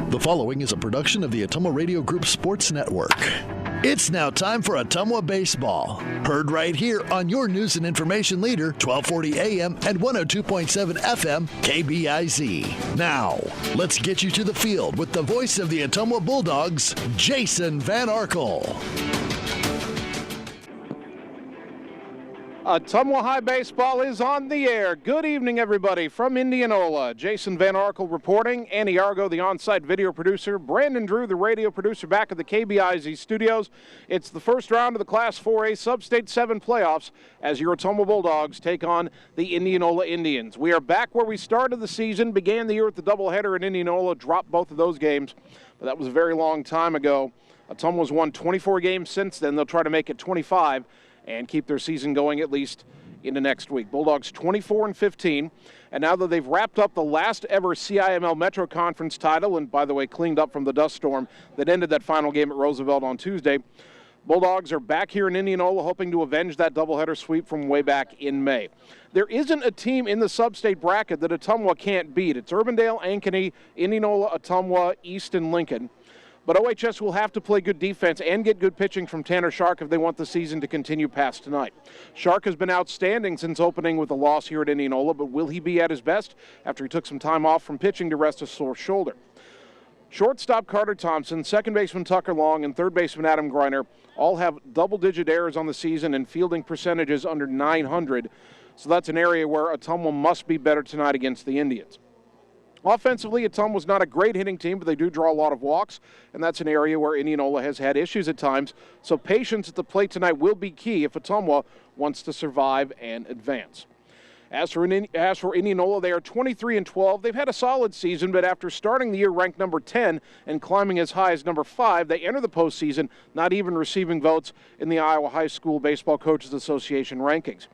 The following is a production of the Ottumwa Radio Group Sports Network. It's now time for Ottumwa Baseball. Heard right here on your news and information leader, 1240 AM and 102.7 FM, KBIZ. Now, let's get you to the field with the voice of the Ottumwa Bulldogs, Jason Van Arkel. Ottumwa High Baseball is on the air. Good evening, everybody, from Indianola. Jason Van Arkel reporting. Annie Argo, the on-site video producer. Brandon Drew, the radio producer, back at the KBIZ studios. It's the first round of the Class 4A Substate 7 playoffs as your Ottumwa Bulldogs take on the Indianola Indians. We are back where we started the season, began the year with the doubleheader in Indianola, dropped both of those games, but that was a very long time ago. Ottumwa's won 24 games since then. They'll try to make it 25. And keep their season going at least into next week. Bulldogs 24-15, and now that they've wrapped up the last ever CIML Metro Conference title, and by the way, cleaned up from the dust storm that ended that final game at Roosevelt on Tuesday, Bulldogs are back here in Indianola hoping to avenge that doubleheader sweep from way back in May. There isn't a team in the Substate bracket that Ottumwa can't beat. It's Urbandale, Ankeny, Indianola, Ottumwa, East, and Lincoln. But OHS will have to play good defense and get good pitching from Tanner Shark if they want the season to continue past tonight. Shark has been outstanding since opening with a loss here at Indianola, but will he be at his best after he took some time off from pitching to rest a sore shoulder? Shortstop Carter Thompson, second baseman Tucker Long, and third baseman Adam Greiner all have double-digit errors on the season and fielding percentages under 900, so that's an area where Ottumwa must be better tonight against the Indians. Offensively, Ottumwa's not a great hitting team, but they do draw a lot of walks, and that's an area where Indianola has had issues at times. So patience at the plate tonight will be key if Ottumwa wants to survive and advance. As for Indianola, they are 23-12. They've had a solid season, but after starting the year ranked number 10 and climbing as high as number 5, they enter the postseason not even receiving votes in the Iowa High School Baseball Coaches Association rankings.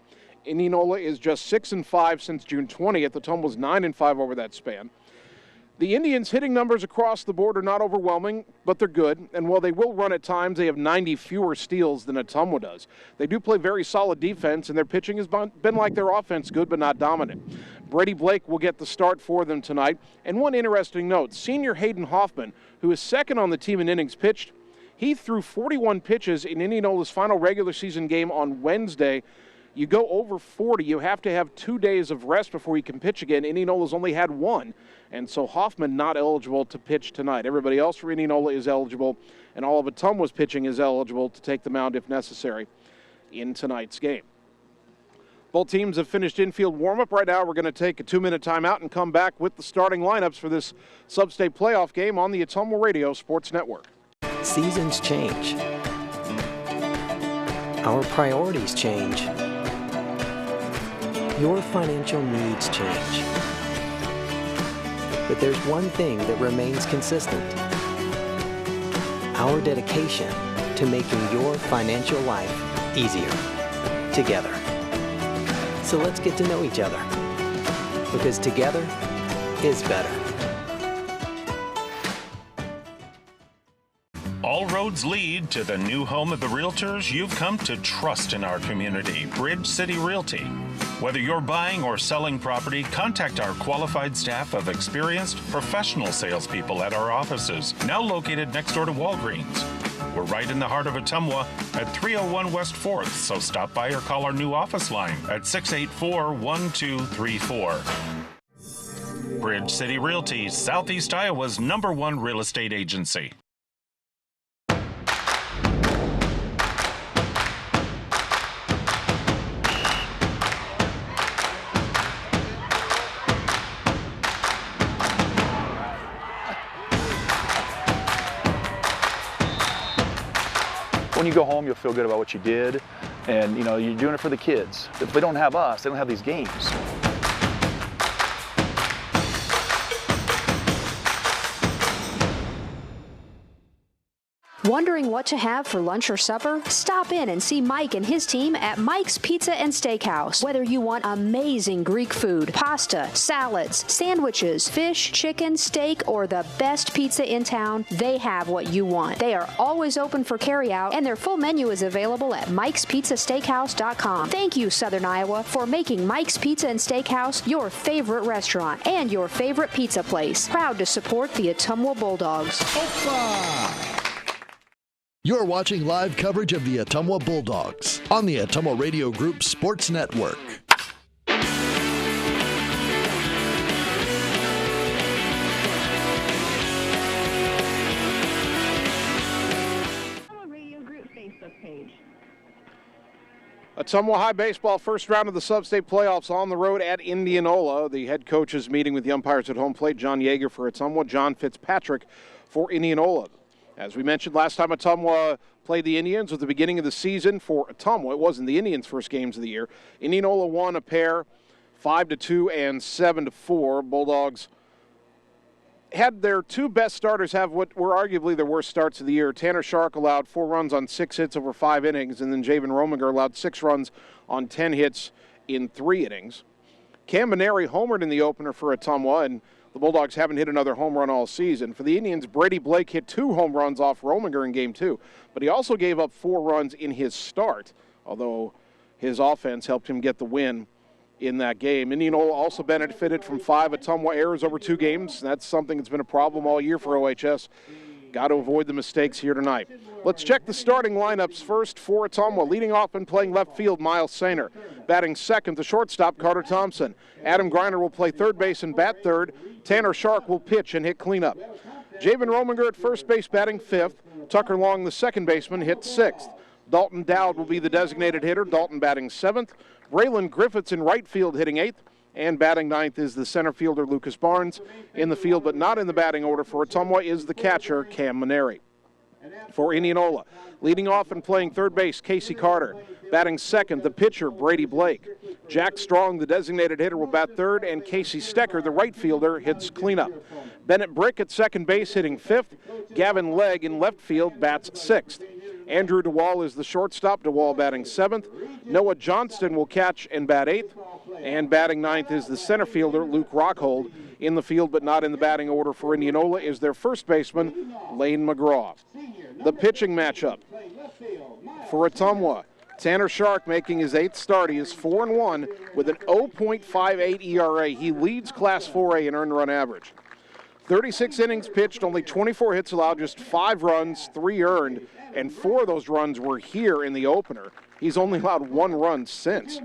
Indianola is just 6-5 since June 20th. Ottumwa's 9-5 over that span. The Indians' hitting numbers across the board are not overwhelming, but they're good. And while they will run at times, they have 90 fewer steals than Ottumwa does. They do play very solid defense, and their pitching has been like their offense, good but not dominant. Brady Blake will get the start for them tonight. And one interesting note, senior Hayden Hoffman, who is second on the team in innings pitched, he threw 41 pitches in Indianola's final regular season game on Wednesday. You go over 40, you have to have 2 days of rest before you can pitch again. Indianola's only had one, and so Hoffman not eligible to pitch tonight. Everybody else for Indianola is eligible, and all of Ottumwa's pitching is eligible to take the mound if necessary in tonight's game. Both teams have finished infield warm-up. Right now we're going to take a 2-minute timeout and come back with the starting lineups for this Substate playoff game on the Ottumwa Radio Sports Network. Seasons change. Our priorities change. Your financial needs change. But there's one thing that remains consistent. Our dedication to making your financial life easier together. So let's get to know each other, because together is better. All roads lead to the new home of the realtors you've come to trust in our community, Bridge City Realty. Whether you're buying or selling property, contact our qualified staff of experienced, professional salespeople at our offices, now located next door to Walgreens. We're right in the heart of Ottumwa at 301 West 4th, so stop by or call our new office line at 684-1234. Bridge City Realty, Southeast Iowa's #1 real estate agency. When you go home, you'll feel good about what you did, and you're doing it for the kids. If they don't have us, they don't have these games. Wondering what to have for lunch or supper? Stop in and see Mike and his team at Mike's Pizza and Steakhouse. Whether you want amazing Greek food, pasta, salads, sandwiches, fish, chicken, steak, or the best pizza in town, they have what you want. They are always open for carryout, and their full menu is available at mikespizzasteakhouse.com. Thank you, Southern Iowa, for making Mike's Pizza and Steakhouse your favorite restaurant and your favorite pizza place. Proud to support the Ottumwa Bulldogs. You're watching live coverage of the Ottumwa Bulldogs on the Ottumwa Radio Group Sports Network. Ottumwa High Baseball first round of the Substate playoffs on the road at Indianola. The head coach is meeting with the umpires at home plate. John Yeager for Ottumwa, John Fitzpatrick for Indianola. As we mentioned last time Ottumwa played the Indians was the beginning of the season for Ottumwa. It wasn't the Indians' first games of the year. Indianola won a pair 5-2 and 7-4. Bulldogs had their two best starters have what were arguably their worst starts of the year. Tanner Shark allowed 4 runs on 6 hits over 5 innings, and then Javen Rominger allowed 6 runs on 10 hits in 3 innings. Cam Maneri homered in the opener for Ottumwa, and the Bulldogs haven't hit another home run all season. For the Indians, Brady Blake hit 2 home runs off Rominger in Game 2, but he also gave up 4 runs in his start, although his offense helped him get the win in that game. Indianola also benefited from 5 Ottumwa errors over 2 games. That's something that's been a problem all year for OHS. Got to avoid the mistakes here tonight. Let's check the starting lineups first for Ottumwa. Leading off and playing left field, Miles Sainer. Batting second, the shortstop, Carter Thompson. Adam Greiner will play third base and bat third. Tanner Shark will pitch and hit cleanup. Javen Rominger at first base batting fifth. Tucker Long, the second baseman, hit sixth. Dalton Dowd will be the designated hitter. Dalton batting seventh. Braylon Griffiths in right field hitting eighth. And batting ninth is the center fielder, Lucas Barnes. In the field, but not in the batting order for Ottumwa, is the catcher, Cam Maneri. For Indianola, leading off and playing third base, Casey Carter. Batting second, the pitcher, Brady Blake. Jack Strong, the designated hitter, will bat third, and Casey Stecker, the right fielder, hits cleanup. Bennett Brick at second base hitting fifth. Gavin Legg in left field bats sixth. Andrew DeWall is the shortstop, DeWall batting seventh. Noah Johnston will catch and bat eighth. And batting ninth is the center fielder, Luke Rockhold. In the field but not in the batting order for Indianola is their first baseman, Lane McGraw. The pitching matchup for Ottumwa. Tanner Shark making his 8th start. He is 4-1 with an 0.58 ERA. He leads Class 4A in earned run average. 36 innings pitched, only 24 hits allowed, just 5 runs, 3 earned, and 4 of those runs were here in the opener. He's only allowed 1 run since.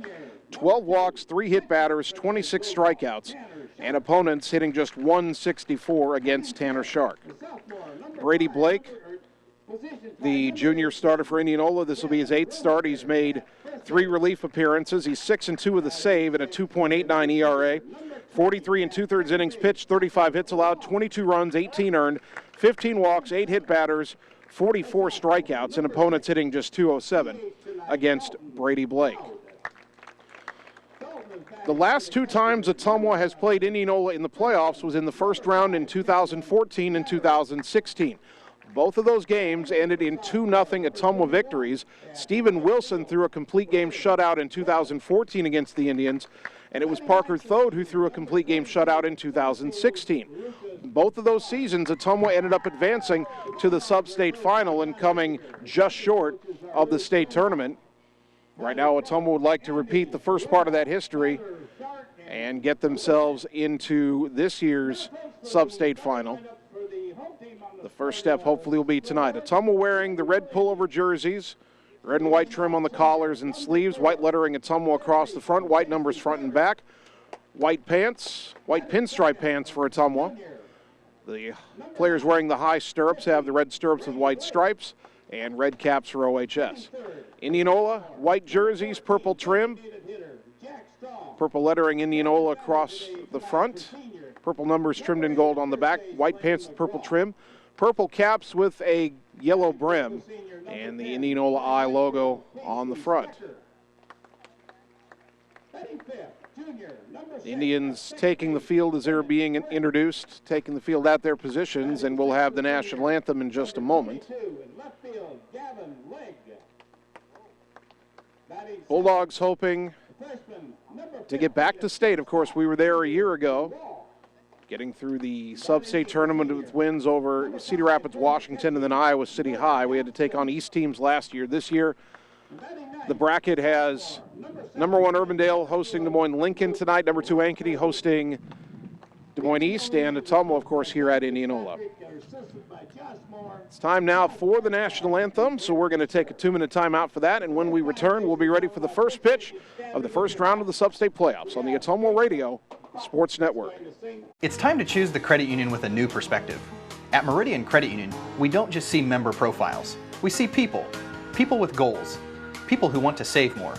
12 walks, 3 hit batters, 26 strikeouts, and opponents hitting just 164 against Tanner Shark. Brady Blake, the junior starter for Indianola. This will be his 8th start. He's made 3 relief appearances. He's 6-2 with a save and a 2.89 ERA. 43 2/3 innings pitched, 35 hits allowed, 22 runs, 18 earned, 15 walks, 8 hit batters, 44 strikeouts, and opponents hitting just 207 against Brady Blake. The last 2 times Ottumwa has played Indianola in the playoffs was in the first round in 2014 and 2016. Both of those games ended in 2-0 Ottumwa victories. Stephen Wilson threw a complete game shutout in 2014 against the Indians, and it was Parker Thode who threw a complete game shutout in 2016. Both of those seasons, Ottumwa ended up advancing to the Substate final and coming just short of the state tournament. Right now, Ottumwa would like to repeat the first part of that history and get themselves into this year's Substate final. The first step hopefully will be tonight. Ottumwa wearing the red pullover jerseys, red and white trim on the collars and sleeves, white lettering Ottumwa across the front, white numbers front and back, white pants, white pinstripe pants for Ottumwa. The players wearing the high stirrups have the red stirrups with white stripes and red caps for OHS. Indianola, white jerseys, purple trim, purple lettering Indianola across the front, purple numbers trimmed in gold on the back, white pants with purple trim, purple caps with a yellow brim, and the Indianola I logo on the front. The Indians taking the field as they're being introduced, taking the field at their positions, and we'll have the national anthem in just a moment. Bulldogs hoping to get back to state. Of course, we were there a year ago, getting through the Substate tournament with wins over Cedar Rapids, Washington, and then Iowa City High. We had to take on East teams last year. This year, the bracket has number 1 Urbandale hosting Des Moines Lincoln tonight, number 2 Ankeny hosting Des Moines East, and Ottumwa, of course, here at Indianola. It's time now for the national anthem, so we're going to take a 2-minute timeout for that, and when we return, we'll be ready for the first pitch of the first round of the Substate playoffs on the Ottumwa Radio Sports Network. It's time to choose the credit union with a new perspective. At Meridian Credit Union, we don't just see member profiles. We see people. People with goals. People who want to save more.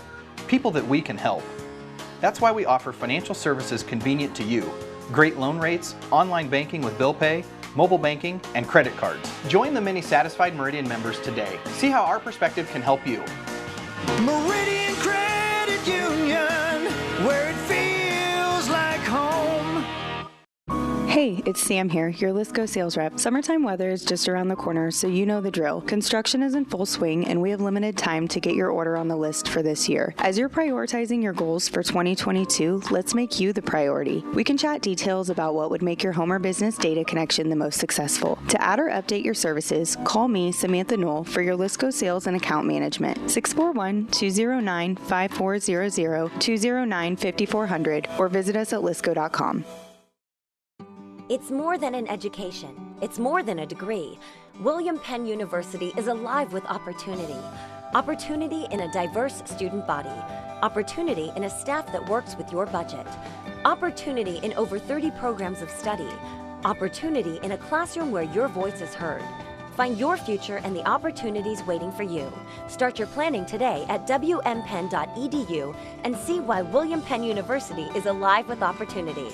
People that we can help. That's why we offer financial services convenient to you. Great loan rates, online banking with bill pay, mobile banking, and credit cards. Join the many satisfied Meridian members today. See how our perspective can help you. Meridian Credit Union, where it feels like home. Hey, it's Sam here, your Lisco sales rep. Summertime weather is just around the corner, so you know the drill. Construction is in full swing, and we have limited time to get your order on the list for this year. As you're prioritizing your goals for 2022, let's make you the priority. We can chat details about what would make your home or business data connection the most successful. To add or update your services, call me, Samantha Knoll, for your Lisco sales and account management. 641-209-5400, 209-5400, or visit us at lisco.com. It's more than an education. It's more than a degree. William Penn University is alive with opportunity. Opportunity in a diverse student body. Opportunity in a staff that works with your budget. Opportunity in over 30 programs of study. Opportunity in a classroom where your voice is heard. Find your future and the opportunities waiting for you. Start your planning today at wmpenn.edu and see why William Penn University is alive with opportunity.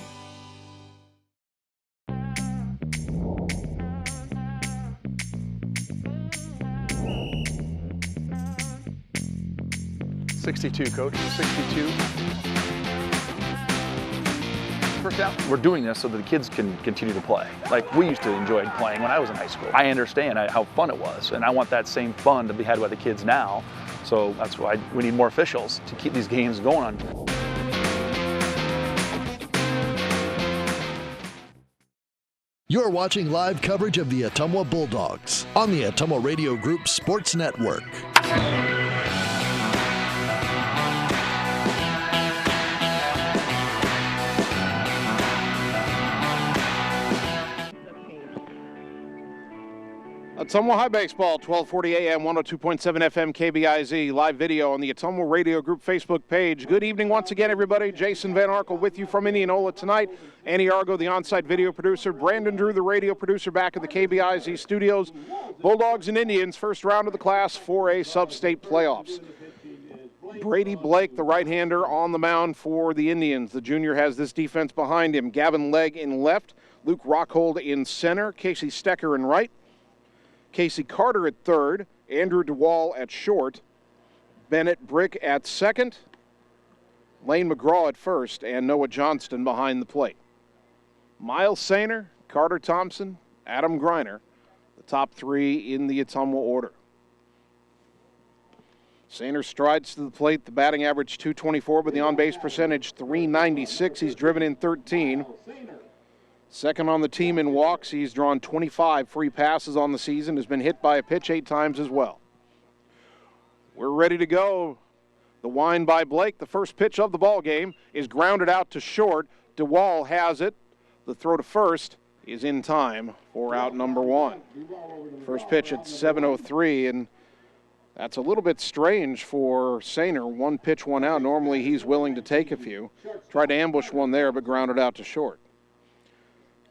.62, Coach, 62. First down. We're doing this so that the kids can continue to play. Like we used to enjoy playing when I was in high school. I understand how fun it was, and I want that same fun to be had by the kids now. So that's why we need more officials to keep these games going on. You're watching live coverage of the Ottumwa Bulldogs on the Ottumwa Radio Group Sports Network. Ottumwa High Baseball, 1240 AM, 102.7 FM, KBIZ, live video on the Ottumwa Radio Group Facebook page. Good evening once again, everybody. Jason Van Arkel with you from Indianola tonight. Annie Argo, the on-site video producer. Brandon Drew, the radio producer, back at the KBIZ studios. Bulldogs and Indians, first round of the Class 4A Substate playoffs. Brady Blake, the right-hander, on the mound for the Indians. The junior has this defense behind him. Gavin Legg in left, Luke Rockhold in center, Casey Stecker in right, Casey Carter at third, Andrew DeWall at short, Bennett Brick at second, Lane McGraw at first, and Noah Johnston behind the plate. Miles Sainer, Carter Thompson, Adam Greiner, the top three in the Ottumwa order. Sainer strides to the plate, the batting average .224, but the on-base percentage .396. He's driven in 13. Second on the team in walks. He's drawn 25 free passes on the season, has been hit by a pitch 8 times as well. We're ready to go. The wind by Blake. The first pitch of the ball game is grounded out to short. DeWall has it. The throw to first is in time for out number one. First pitch at 7:03, and that's a little bit strange for Sainer. One pitch, one out. Normally he's willing to take a few. Tried to ambush one there, but grounded out to short.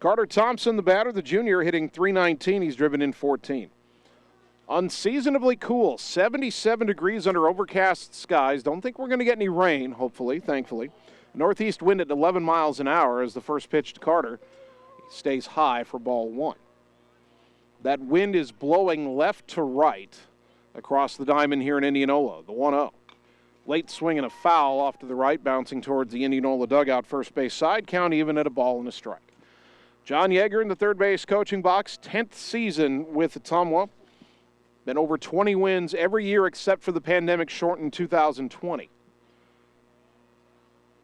Carter Thompson, the batter, the junior, hitting .319. He's driven in 14. Unseasonably cool, 77 degrees under overcast skies. Don't think we're going to get any rain, hopefully, thankfully. Northeast wind at 11 miles an hour as the first pitch to Carter. He stays high for ball one. That wind is blowing left to right across the diamond here in Indianola, the 1-0. Late swing and a foul off to the right, bouncing towards the Indianola dugout first base side. Count even at a ball and a strike. John Yeager in the third base coaching box, 10th season with Ottumwa. Been over 20 wins every year except for the pandemic-shortened 2020.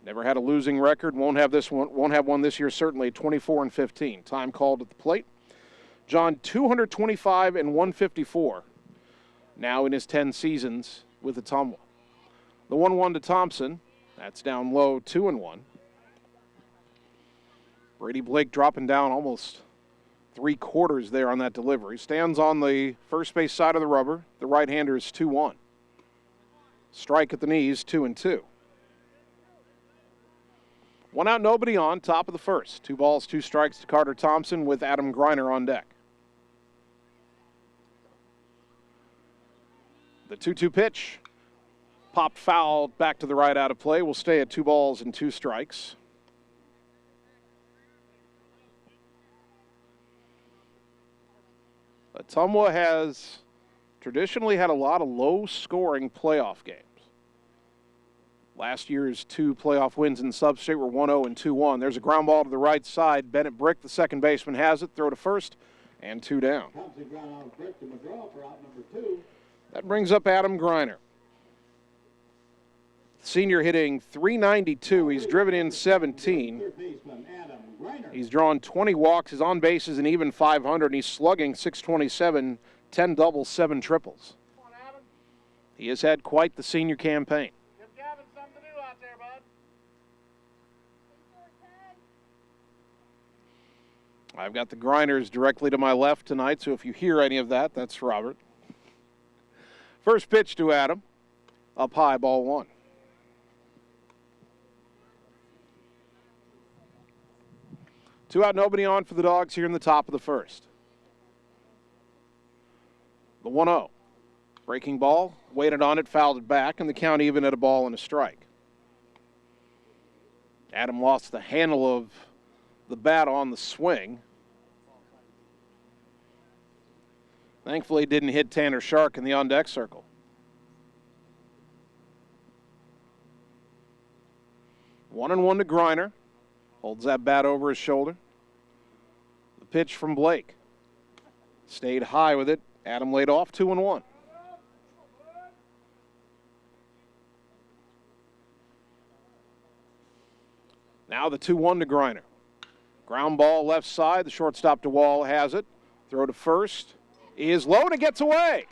Never had a losing record. Won't have one this year, certainly. 24-15. Time called at the plate. John, 225 and 154. Now in his 10 seasons with Ottumwa. The 1-1 to Thompson. That's down low, 2-1. Brady Blake dropping down almost 3/4 there on that delivery. Stands on the first base side of the rubber. The right-hander is 2-1. Strike at the knees, 2-2. 1 out, nobody on, top of the first. 2 balls, 2 strikes to Carter Thompson with Adam Greiner on deck. The 2-2 pitch popped foul back to the right out of play. Will stay at 2 balls and 2 strikes. Ottumwa has traditionally had a lot of low-scoring playoff games. Last year's 2 playoff wins in Substate were 1-0 and 2-1. There's a ground ball to the right side. Bennett Brick, the second baseman, has it. Throw to first, and 2 down. That brings up Adam Greiner. Senior hitting .392. He's driven in 17. He's drawn 20 walks. His on base is an even .500, and he's slugging .627, 10 doubles, 7 triples. He has had quite the senior campaign. Give Gavin something to do out there, bud. I've got the Greiners directly to my left tonight, so if you hear any of that, that's Robert. First pitch to Adam. Up high, ball 1. Two out, nobody on for the Dogs here in the top of the first. The 1-0. Breaking ball, waited on it, fouled it back, and the count even at a ball and a strike. Adam lost the handle of the bat on the swing. Thankfully, didn't hit Tanner Shark in the on-deck circle. 1-1 to Greiner. Holds that bat over his shoulder. The pitch from Blake. Stayed high with it. Adam laid off, 2-1. Now the 2-1 to Greiner. Ground ball left side. The shortstop DeWall has it. Throw to first is low and it gets away.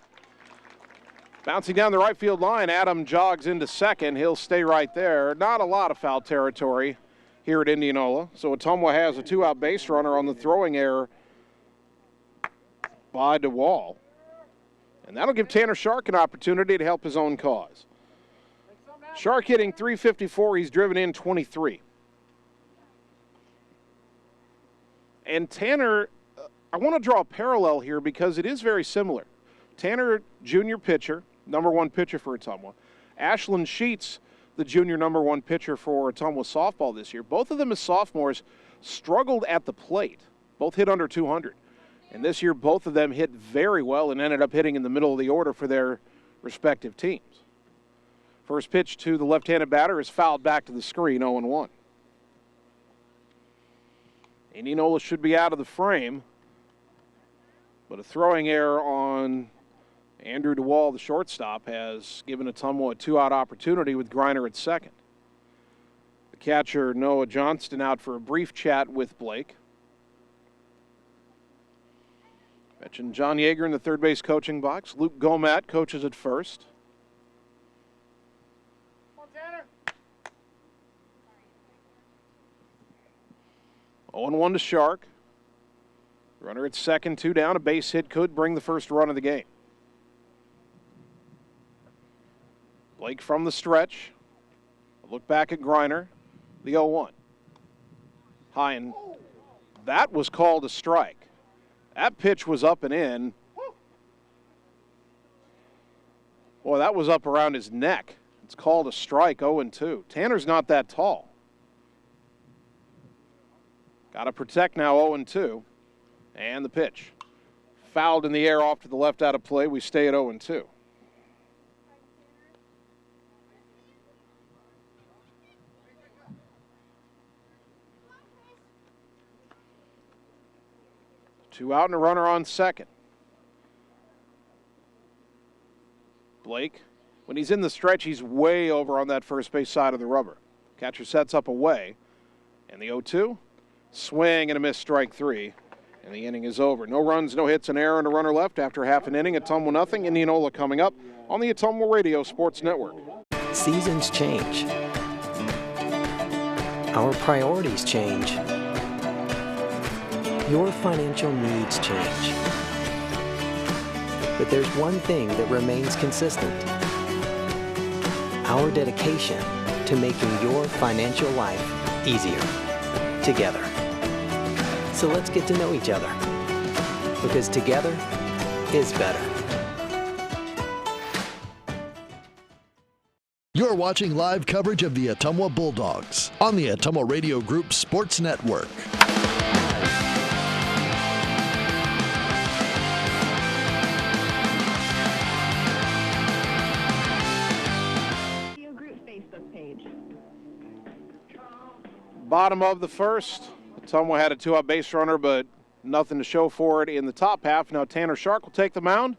Bouncing down the right field line, Adam jogs into second. He'll stay right there. Not a lot of foul territory here at Indianola. So Ottumwa has a 2-out base runner on the throwing error by DeWall. And that'll give Tanner Shark an opportunity to help his own cause. Shark hitting .354. He's driven in 23. And Tanner, I want to draw a parallel here because it is very similar. Tanner, junior pitcher, number 1 pitcher for Ottumwa. Ashland Sheets, the junior number 1 pitcher for Ottumwa softball this year. Both of them as sophomores struggled at the plate. Both hit under 200. And this year, both of them hit very well and ended up hitting in the middle of the order for their respective teams. First pitch to the left-handed batter is fouled back to the screen, 0-1. Indianola should be out of the frame, but a throwing error on Andrew DeWall, the shortstop, has given Ottumwa a 2-out opportunity with Greiner at second. The catcher, Noah Johnston, out for a brief chat with Blake. Mentioned John Yeager in the third base coaching box. Luke Gomat coaches at first. 0-1 to Shark. Runner at second, 2 down. A base hit could bring the first run of the game. Blake from the stretch. A look back at Greiner. The 0-1. High and that was called a strike. That pitch was up and in. Boy, that was up around his neck. It's called a strike, 0-2. Tanner's not that tall. Got to protect now, 0-2. And the pitch. Fouled in the air off to the left out of play. We stay at 0-2. Two out and a runner on second. Blake. When he's in the stretch, he's way over on that first base side of the rubber. Catcher sets up away. And the 0-2, swing and a miss, strike three. And the inning is over. No runs, no hits, an error, and a runner left after half an inning. Ottumwa nothing. Indianola coming up on the Ottumwa Radio Sports Network. Seasons change. Our priorities change. Your financial needs change. But there's one thing that remains consistent. Our dedication to making your financial life easier together. So let's get to know each other, because together is better. You're watching live coverage of the Ottumwa Bulldogs on the Ottumwa Radio Group Sports Network. Bottom of the first, Ottumwa had a two-out base runner, but nothing to show for it in the top half. Now Tanner Shark will take the mound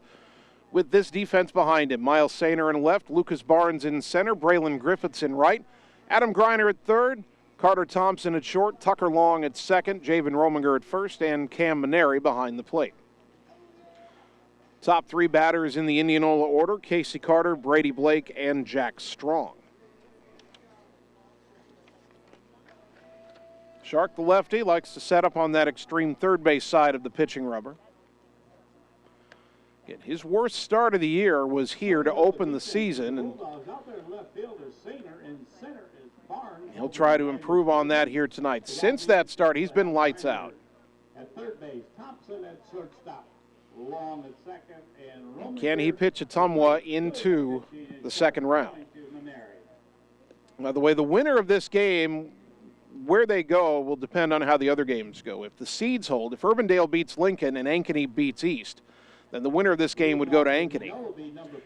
with this defense behind him. Miles Sainer in left, Lucas Barnes in center, Braylon Griffiths in right, Adam Greiner at third, Carter Thompson at short, Tucker Long at second, Javen Rominger at first, and Cam Maneri behind the plate. Top three batters in the Indianola order: Casey Carter, Brady Blake, and Jack Strong. Shark, the lefty, likes to set up on that extreme third base side of the pitching rubber. Again, his worst start of the year was here to open the season, and he'll try to improve on that here tonight. Since that start, he's been lights out. At third base, Thompson at shortstop. Long at second, and Can he pitch Ottumwa into the second round? By the way, the winner of this game, where they go will depend on how the other games go. If the seeds hold, if Urbandale beats Lincoln and Ankeny beats East, then the winner of this game would go to Ankeny.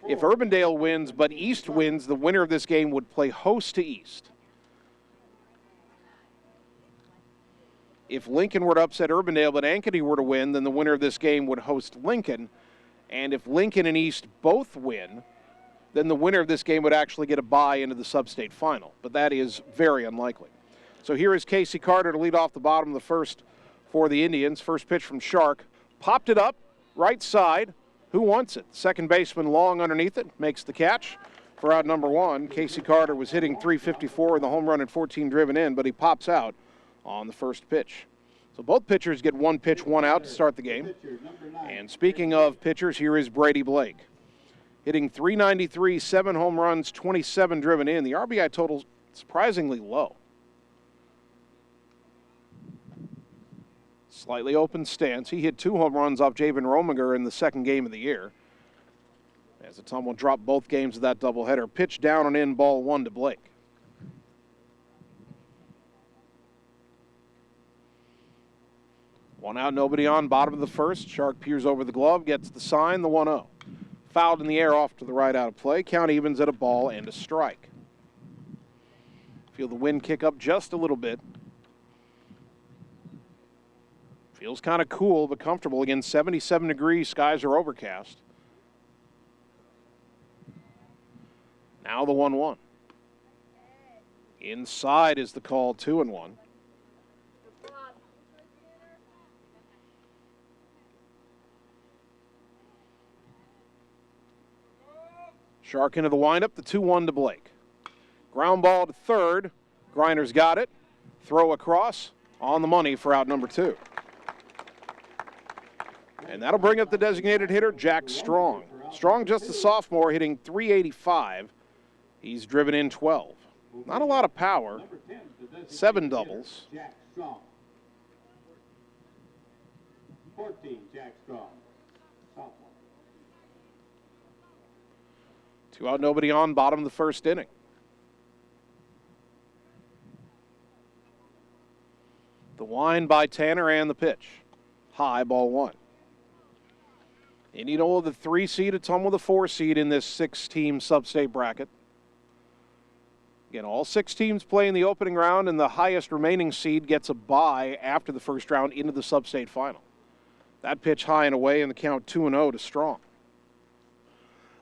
If Urbandale wins but East wins, the winner of this game would play host to East. If Lincoln were to upset Urbandale but Ankeny were to win, then the winner of this game would host Lincoln. And if Lincoln and East both win, then the winner of this game would actually get a bye into the Substate final. But that is very unlikely. So here is Casey Carter to lead off the bottom of the first for the Indians. First pitch from Shark. Popped it up, right side. Who wants it? Second baseman Long underneath it, makes the catch for out number one. Casey Carter was hitting .354 in the home run at 14 driven in, but he pops out on the first pitch. So both pitchers get one pitch, one out to start the game. And speaking of pitchers, here is Brady Blake. Hitting .393, 7 home runs, 27 driven in. The RBI total surprisingly low. Slightly open stance. He hit 2 home runs off Javen Rominger in the second game of the year. As Ottumwa dropped both games of that doubleheader. Pitch down and in, ball 1 to Blake. One out, nobody on, bottom of the first. Shark peers over the glove, gets the sign, the 1-0. Fouled in the air off to the right out of play. Count evens at a ball and a strike. Feel the wind kick up just a little bit. Feels kind of cool but comfortable. Again, 77 degrees, skies are overcast. Now the 1-1. Inside is the call, 2-1. Shark into the windup, the 2-1 to Blake. Ground ball to third. Greiner's got it. Throw across, on the money for out number 2. And that'll bring up the designated hitter, Jack Strong. Strong, just a sophomore, hitting .385. He's driven in 12. Not a lot of power. 7 doubles. Jack Strong. 14, Jack Strong. Sophomore. 2 out, nobody on, bottom of the first inning. The wind by Tanner and the pitch. High, ball 1. Indianola the 3 seed, Ottumwa the 4 seed in this 6-team Substate bracket. Again, all 6 teams play in the opening round, and the highest remaining seed gets a bye after the first round into the Substate final. That pitch high and away, and the count 2-0 to Strong.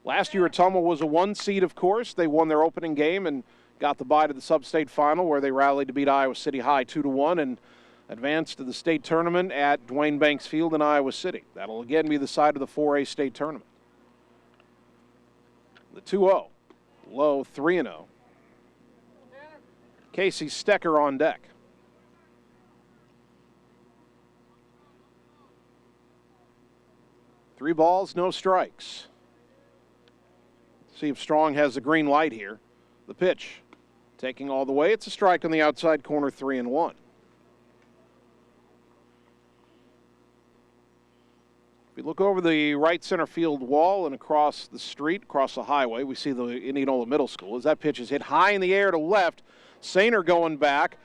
Last year, Ottumwa was a 1 seed, of course. They won their opening game and got the bye to the Substate final, where they rallied to beat Iowa City High 2-1 and advanced to the state tournament at Dwayne Banks Field in Iowa City. That'll again be the side of the 4A state tournament. The 2-0, low 3-0. Casey Stecker on deck. Three balls, no strikes. See if Strong has the green light here. The pitch, taking all the way. It's a strike on the outside corner, 3-1. If we look over the right center field wall and across the street, across the highway, we see the Indianola Middle School. As that pitch is hit high in the air to left, Sainer going back,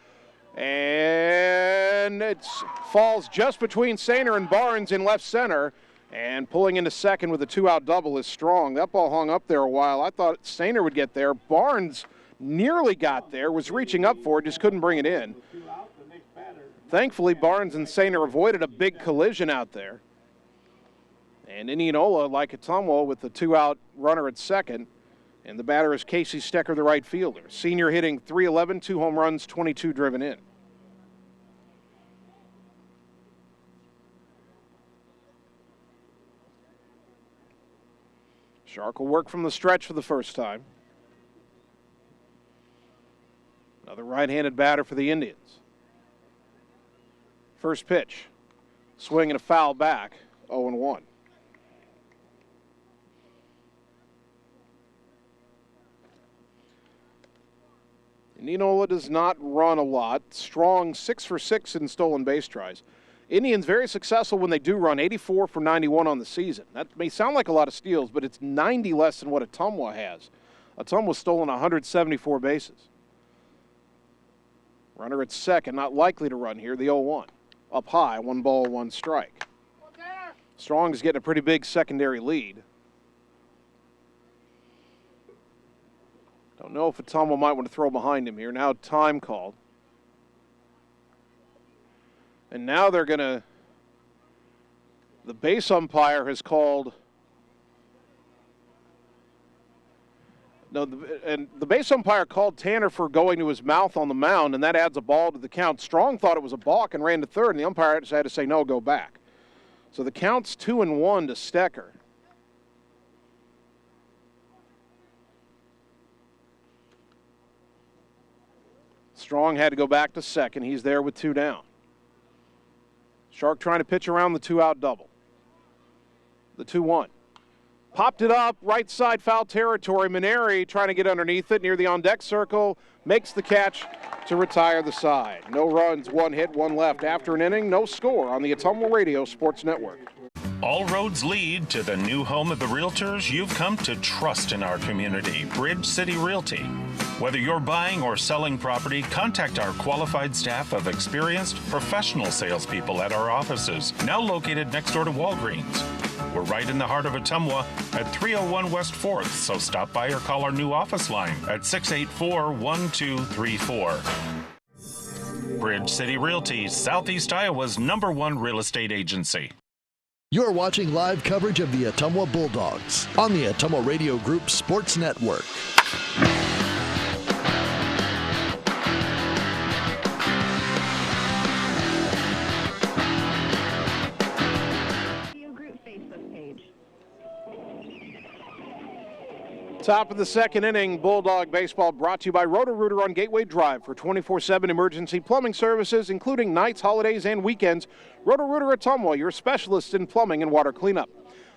and it falls just between Sainer and Barnes in left center, and pulling into second with a 2-out double is Strong. That ball hung up there a while. I thought Sainer would get there. Barnes nearly got there, was reaching up for it, just couldn't bring it in. Thankfully, Barnes and Sainer avoided a big collision out there. And Indianola, like Ottumwa, with the 2-out runner at second. And the batter is Casey Stecker, the right fielder. Senior hitting .311, 2 home runs, 22 driven in. Shark will work from the stretch for the first time. Another right-handed batter for the Indians. First pitch. Swing and a foul back, 0-1. Indianola does not run a lot. Strong 6 for 6 in stolen base tries. Indians very successful when they do run, 84 for 91 on the season. That may sound like a lot of steals, but it's 90 less than what Ottumwa has. Ottumwa's stolen 174 bases. Runner at second, not likely to run here, the 0-1. Up high, 1 ball, 1 strike. Strong's getting a pretty big secondary lead. Don't know if Ottumwa might want to throw behind him here. Now time called. And now they're going to, the base umpire has called, the base umpire called Tanner for going to his mouth on the mound, and that adds a ball to the count. Strong thought it was a balk and ran to third, and the umpire had to say, no, go back. So the count's 2-1 to Stecker. Strong had to go back to second. He's there with 2 down. Shark trying to pitch around the 2-out double. The 2-1. Popped it up, right side foul territory. Maneri trying to get underneath it near the on-deck circle. Makes the catch to retire the side. No runs, 1 hit, 1 left. After an inning, no score on the Ottumwa Radio Sports Network. All roads lead to the new home of the realtors you've come to trust in our community, Bridge City Realty. Whether you're buying or selling property, contact our qualified staff of experienced professional salespeople at our offices, now located next door to Walgreens. We're right in the heart of Ottumwa at 301 West 4th, so stop by or call our new office line at 684-1234. Bridge City Realty, Southeast Iowa's #1 real estate agency. You're watching live coverage of the Ottumwa Bulldogs on the Ottumwa Radio Group Sports Network. Top of the second inning, Bulldog baseball brought to you by Roto-Rooter on Gateway Drive for 24/7 emergency plumbing services, including nights, holidays, and weekends. Roto-Rooter Ottumwa, your specialist in plumbing and water cleanup.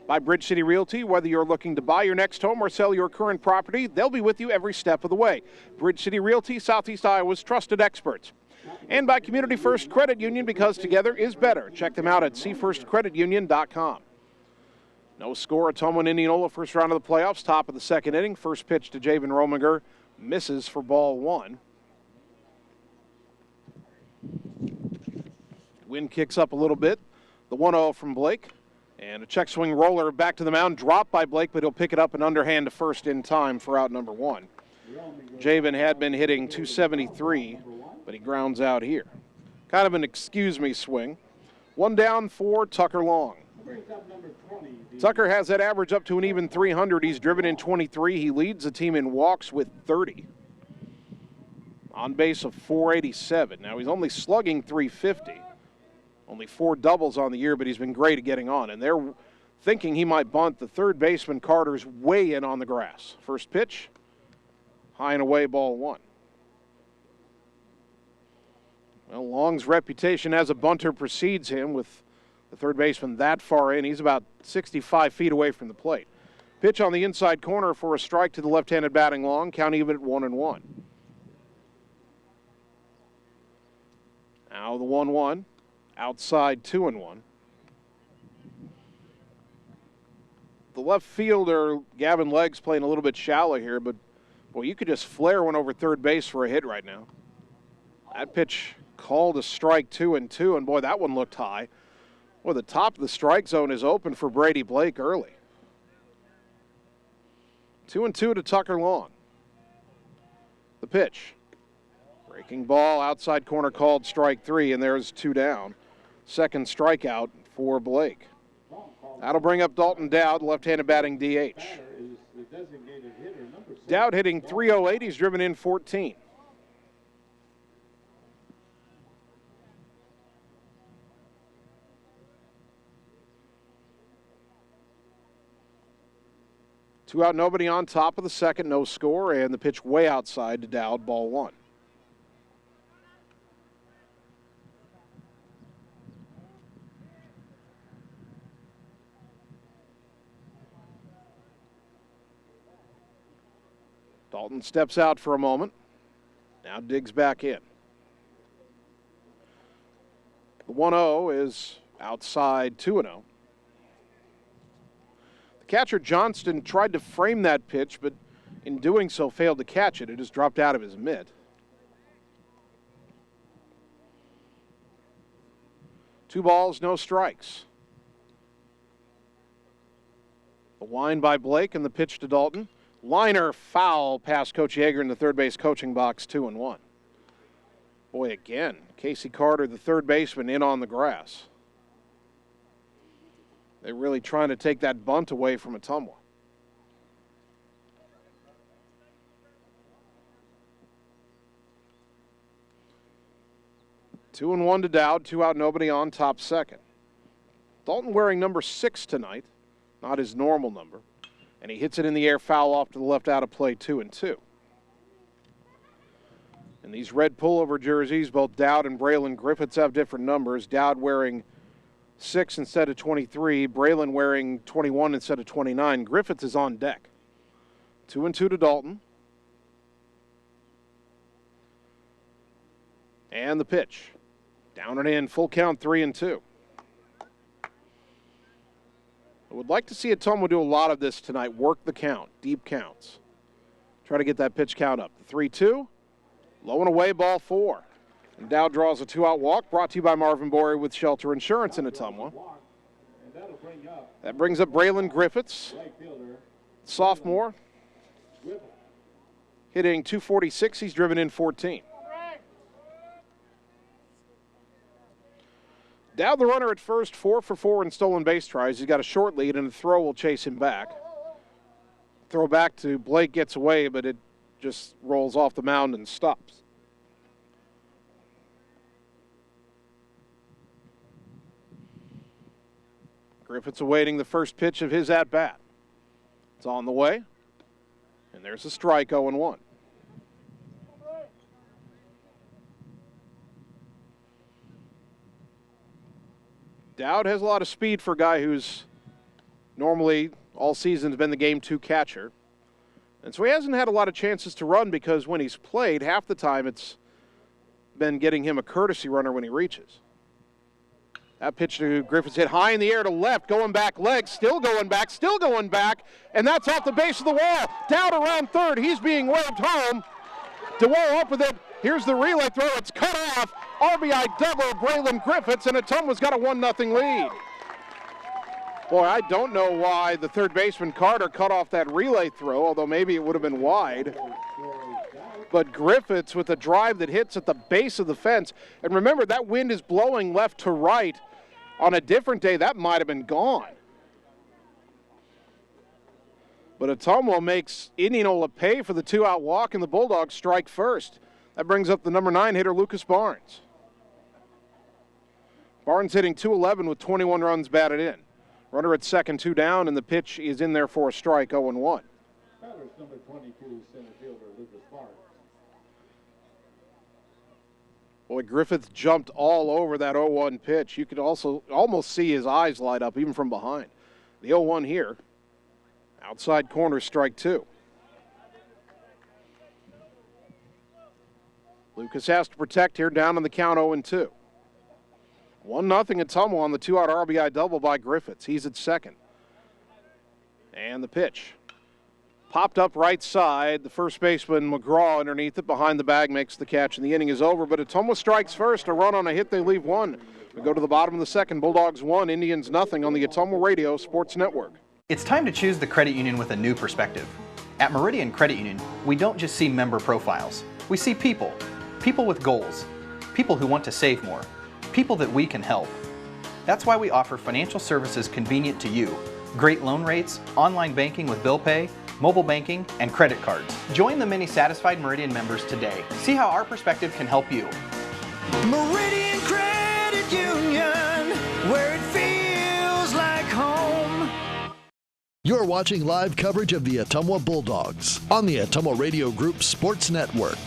By Bridge City Realty, whether you're looking to buy your next home or sell your current property, they'll be with you every step of the way. Bridge City Realty, Southeast Iowa's trusted experts. And by Community First Credit Union, because together is better. Check them out at cfirstcreditunion.com. No score, Ottumwa and Indianola, first round of the playoffs, top of the second inning. First pitch to Javen Rominger, misses for ball 1. Wind kicks up a little bit. The 1-0 from Blake. And a check swing roller back to the mound, dropped by Blake, but he'll pick it up and underhand to first in time for out number 1. Javen had been hitting .273, but he grounds out here. Kind of an excuse me swing. 1 down for Tucker Long. Brings up number 20. Tucker has that average up to an even 300. He's driven in 23. He leads the team in walks with 30. On base of 487. Now he's only slugging 350. Only 4 doubles on the year, but he's been great at getting on. And they're thinking he might bunt. The third baseman, Carter's, way in on the grass. First pitch, high and away, ball 1. Well, Long's reputation as a bunter precedes him with the third baseman that far in. He's about 65 feet away from the plate. Pitch on the inside corner for a strike to the left-handed batting Long. Count even at 1-1. Now the 1-1. Outside 2-1. The left fielder, Gavin Legg's, playing a little bit shallow here, but, boy, you could just flare one over third base for a hit right now. That pitch called a strike 2-2, and, boy, that one looked high. Well, the top of the strike zone is open for Brady Blake early. 2-2 to Tucker Long. The pitch. Breaking ball, outside corner called strike 3, and there's 2 down. Second strikeout for Blake. That'll bring up Dalton Dowd, left-handed batting DH. Dowd hitting .308. He's driven in 14. Two out, nobody on, top of the second, no score, and the pitch way outside to Dowd, ball 1. Dalton steps out for a moment, now digs back in. The 1-0 is outside 2-0. The catcher Johnston tried to frame that pitch, but in doing so failed to catch it. It just dropped out of his mitt. Two balls, no strikes. The wind by Blake and the pitch to Dalton. Liner foul past Coach Yeager in the third base coaching box, 2-1. Boy, again, Casey Carter, the third baseman, in on the grass. They're really trying to take that bunt away from Ottumwa. Two and 1 to Dowd, 2 out, nobody on, top second. Dalton wearing number 6 tonight, not his normal number. And he hits it in the air, foul off to the left, out of play, 2-2. And these red pullover jerseys, both Dowd and Braylon Griffiths have different numbers. Dowd wearing 6 instead of 23. Braylon wearing 21 instead of 29. Griffiths is on deck. 2-2 to Dalton. And the pitch. Down and in, full count, 3-2. I would like to see Ottumwa do a lot of this tonight. Work the count, deep counts. Try to get that pitch count up. The 3-2, low and away, ball 4. And Dowd draws a 2-out walk, brought to you by Marvin Bory with Shelter Insurance in Ottumwa. That brings up Braylon Griffiths, sophomore, hitting .246. He's driven in 14. Dowd, the runner at first, 4 for 4 in stolen base tries. He's got a short lead, and a throw will chase him back. Throw back to Blake, gets away, but it just rolls off the mound and stops. Griffiths awaiting the first pitch of his at-bat. It's on the way, and there's a strike, 0-1. Dowd has a lot of speed for a guy who's normally all season has been the game 2 catcher. And so he hasn't had a lot of chances to run because when he's played, half the time it's been getting him a courtesy runner when he reaches. That pitch to Griffiths hit high in the air to left, going back legs, still going back, and that's off the base of the wall. Dowd around third, he's being waved home. DeWall up with it. Here's the relay throw, it's cut off. RBI double, Braylon Griffiths, and Ottumwa's got a 1-0 lead. Boy, I don't know why the third baseman Carter cut off that relay throw, although maybe it would have been wide. But Griffiths with a drive that hits at the base of the fence. And remember, that wind is blowing left to right On a different day, that might have been gone. But Ottumwa makes Indianola pay for the 2-out walk, and the Bulldogs strike first. That brings up the number 9 hitter, Lucas Barnes. Barnes hitting .211 with 21 runs batted in. Runner at second, 2 down, and the pitch is in there for a strike, 0-1. Batter's number 22, center fielder Lucas Barnes. Boy, Griffith jumped all over that 0-1 pitch. You could also almost see his eyes light up even from behind. The 0-1 here. Outside corner, strike 2. Lucas has to protect here, down on the count, 0-2. 1-0 Ottumwa on the 2-out RBI double by Griffiths. He's at second. And the pitch. Popped up right side. The first baseman, McGraw, underneath it. Behind the bag, makes the catch, and the inning is over. But Ottumwa strikes first. A run on a hit, they leave one. We go to the bottom of the second. Bulldogs 1, Indians nothing on the Ottumwa Radio Sports Network. It's time to choose the credit union with a new perspective. At Meridian Credit Union, we don't just see member profiles. We see people. People with goals. People who want to save more. People that we can help. That's why we offer financial services convenient to you. Great loan rates, online banking with bill pay, mobile banking, and credit cards. Join the many satisfied Meridian members today. See how our perspective can help you. Meridian Credit Union, where it feels like home. You're watching live coverage of the Ottumwa Bulldogs on the Ottumwa Radio Group Sports Network.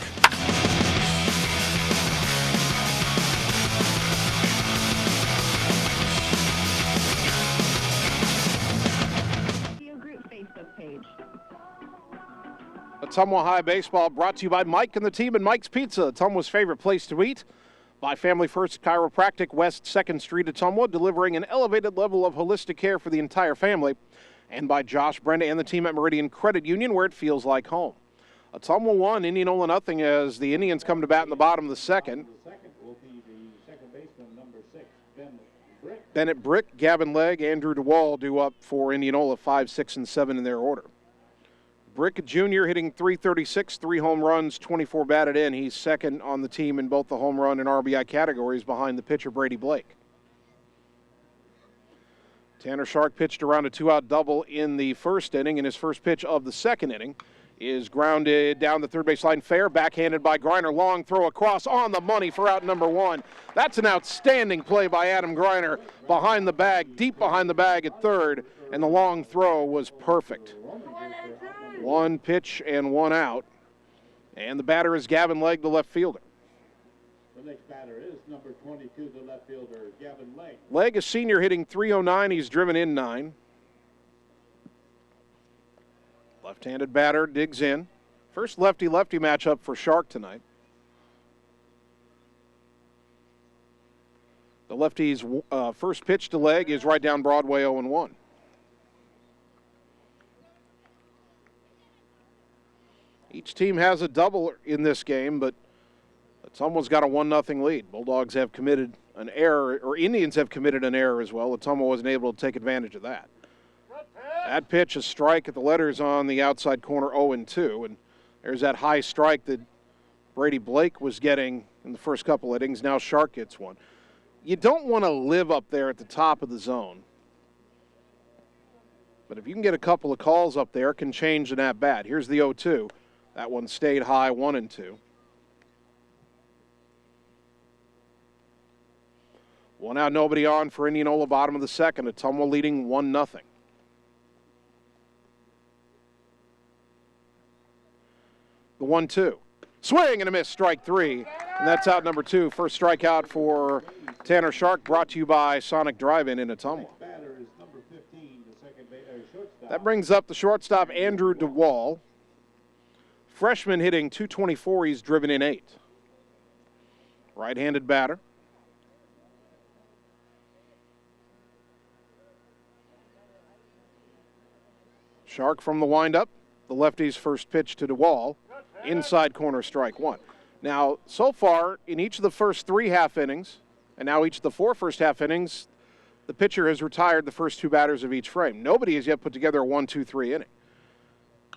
Ottumwa High Baseball brought to you by Mike and the team and Mike's Pizza, Ottumwa's favorite place to eat. By Family First Chiropractic, West 2nd Street, Ottumwa, delivering an elevated level of holistic care for the entire family. And by Josh, Brenda, and the team at Meridian Credit Union, where it feels like home. Ottumwa 1, Indianola nothing, as the Indians come to bat in the bottom of the second. The second will be the second baseman, number 6, Bennett Brick, Gavin Legg, Andrew DeWall due up for Indianola, 5, 6, and 7 in their order. Brick Jr. hitting .336, 3 home runs, 24 batted in. He's second on the team in both the home run and RBI categories behind the pitcher Brady Blake. Tanner Shark pitched around a 2-out double in the first inning, and his first pitch of the second inning is grounded down the third base line fair, backhanded by Greiner. Long throw across on the money for out number 1. That's an outstanding play by Adam Greiner behind the bag, deep behind the bag at third, and the long throw was perfect. 1 pitch and 1 out, and the batter is Gavin Legg, the left fielder. The next batter is number 22, the left fielder, Gavin Legg. Legg, a senior, hitting .309. He's driven in 9. Left-handed batter digs in. First lefty-lefty matchup for Shark tonight. The lefty's first pitch to Legg is right down Broadway, 0-1. Each team has a double in this game, but Ottumwa's got a 1-0 lead. Bulldogs have committed an error, or Indians have committed an error as well. Ottumwa wasn't able to take advantage of that. That pitch, a strike at the letters on the outside corner, 0-2. And there's that high strike that Brady Blake was getting in the first couple innings. Now Shark gets one. You don't want to live up there at the top of the zone. But if you can get a couple of calls up there, it can change an at-bat. Here's the 0-2. That one stayed high, 1-2. 1 out, nobody on for Indianola, bottom of the second. Ottumwa leading 1-0. The 1-2. Swing and a miss, strike 3. And that's out number 2. First strikeout for Tanner Shark, brought to you by Sonic Drive-In in Ottumwa. That brings up the shortstop, Andrew DeWall. Freshman hitting .224. He's driven in 8. Right-handed batter. Shark from the windup. The lefty's first pitch to DeWall. Inside corner, strike 1. Now, so far, in each of the first 3 half innings, and now each of the 4 first half innings, the pitcher has retired the first 2 batters of each frame. Nobody has yet put together a 1-2-3 inning.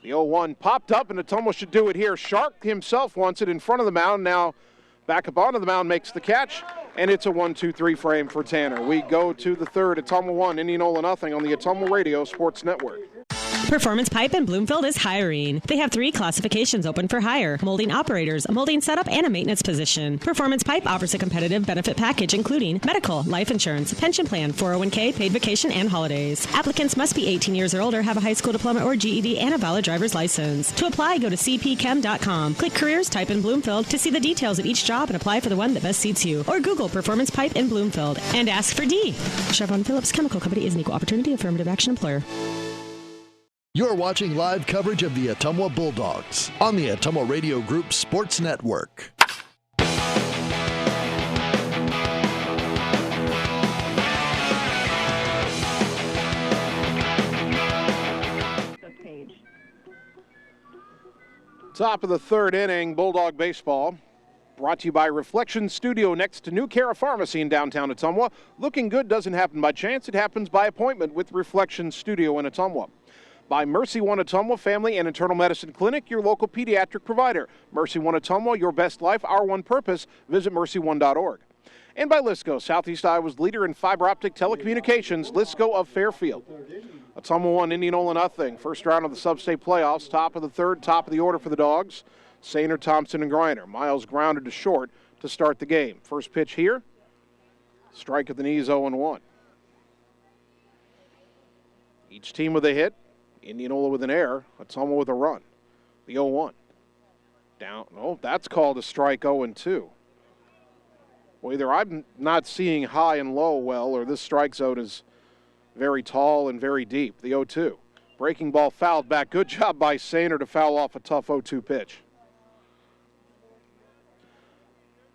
The 0-1 popped up, and Ottumwa should do it here. Shark himself wants it in front of the mound. Now back up onto the mound, makes the catch, and it's a 1-2-3 frame for Tanner. We go to the third. Ottumwa 1, Indianola nothing on the Ottumwa Radio Sports Network. Performance Pipe in Bloomfield is hiring. They have 3 classifications open for hire: molding operators, a molding setup, and a maintenance position. Performance Pipe offers a competitive benefit package including medical, life insurance, pension plan, 401k, paid vacation, and holidays. Applicants must be 18 years or older, have a high school diploma or GED, and a valid driver's license. To apply, go to cpchem.com. Click Careers, type in Bloomfield to see the details of each job and apply for the one that best suits you. Or Google Performance Pipe in Bloomfield and ask for D. Chevron Phillips Chemical Company is an equal opportunity affirmative action employer. You're watching live coverage of the Ottumwa Bulldogs on the Ottumwa Radio Group Sports Network. Top of the third inning, Bulldog baseball. Brought to you by Reflection Studio next to New Cara Pharmacy in downtown Ottumwa. Looking good doesn't happen by chance. It happens by appointment with Reflection Studio in Ottumwa. By Mercy One Ottumwa Family and Internal Medicine Clinic, your local pediatric provider. Mercy One Ottumwa, your best life, our one purpose. Visit mercy1.org. And by Lisco, Southeast Iowa's leader in fiber optic telecommunications, Lisco of Fairfield. Ottumwa 1, Indianola nothing. First round of the Substate playoffs. Top of the third, top of the order for the Dogs. Sainer, Thompson, and Griner. Miles grounded to short to start the game. First pitch here. Strike at the knees, 0-1. Each team with a hit. Indianola with an error. Ottumwa with a run. The 0-1. Down. Oh, that's called a strike, 0-2. Well, either I'm not seeing high and low well, or this strike zone is very tall and very deep. The 0-2. Breaking ball fouled back. Good job by Sainer to foul off a tough 0-2 pitch.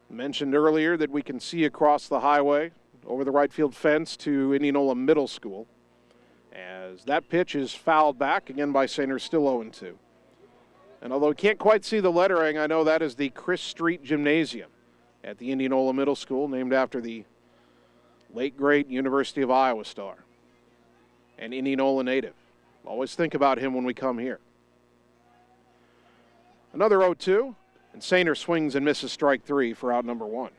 Mentioned earlier that we can see across the highway over the right field fence to Indianola Middle School. As that pitch is fouled back, again by Sainer, still 0-2. And although we can't quite see the lettering, I know that is the Chris Street Gymnasium at the Indianola Middle School, named after the late great University of Iowa star and Indianola native. Always think about him when we come here. Another 0-2, and Sainer swings and misses strike 3 for out number 1.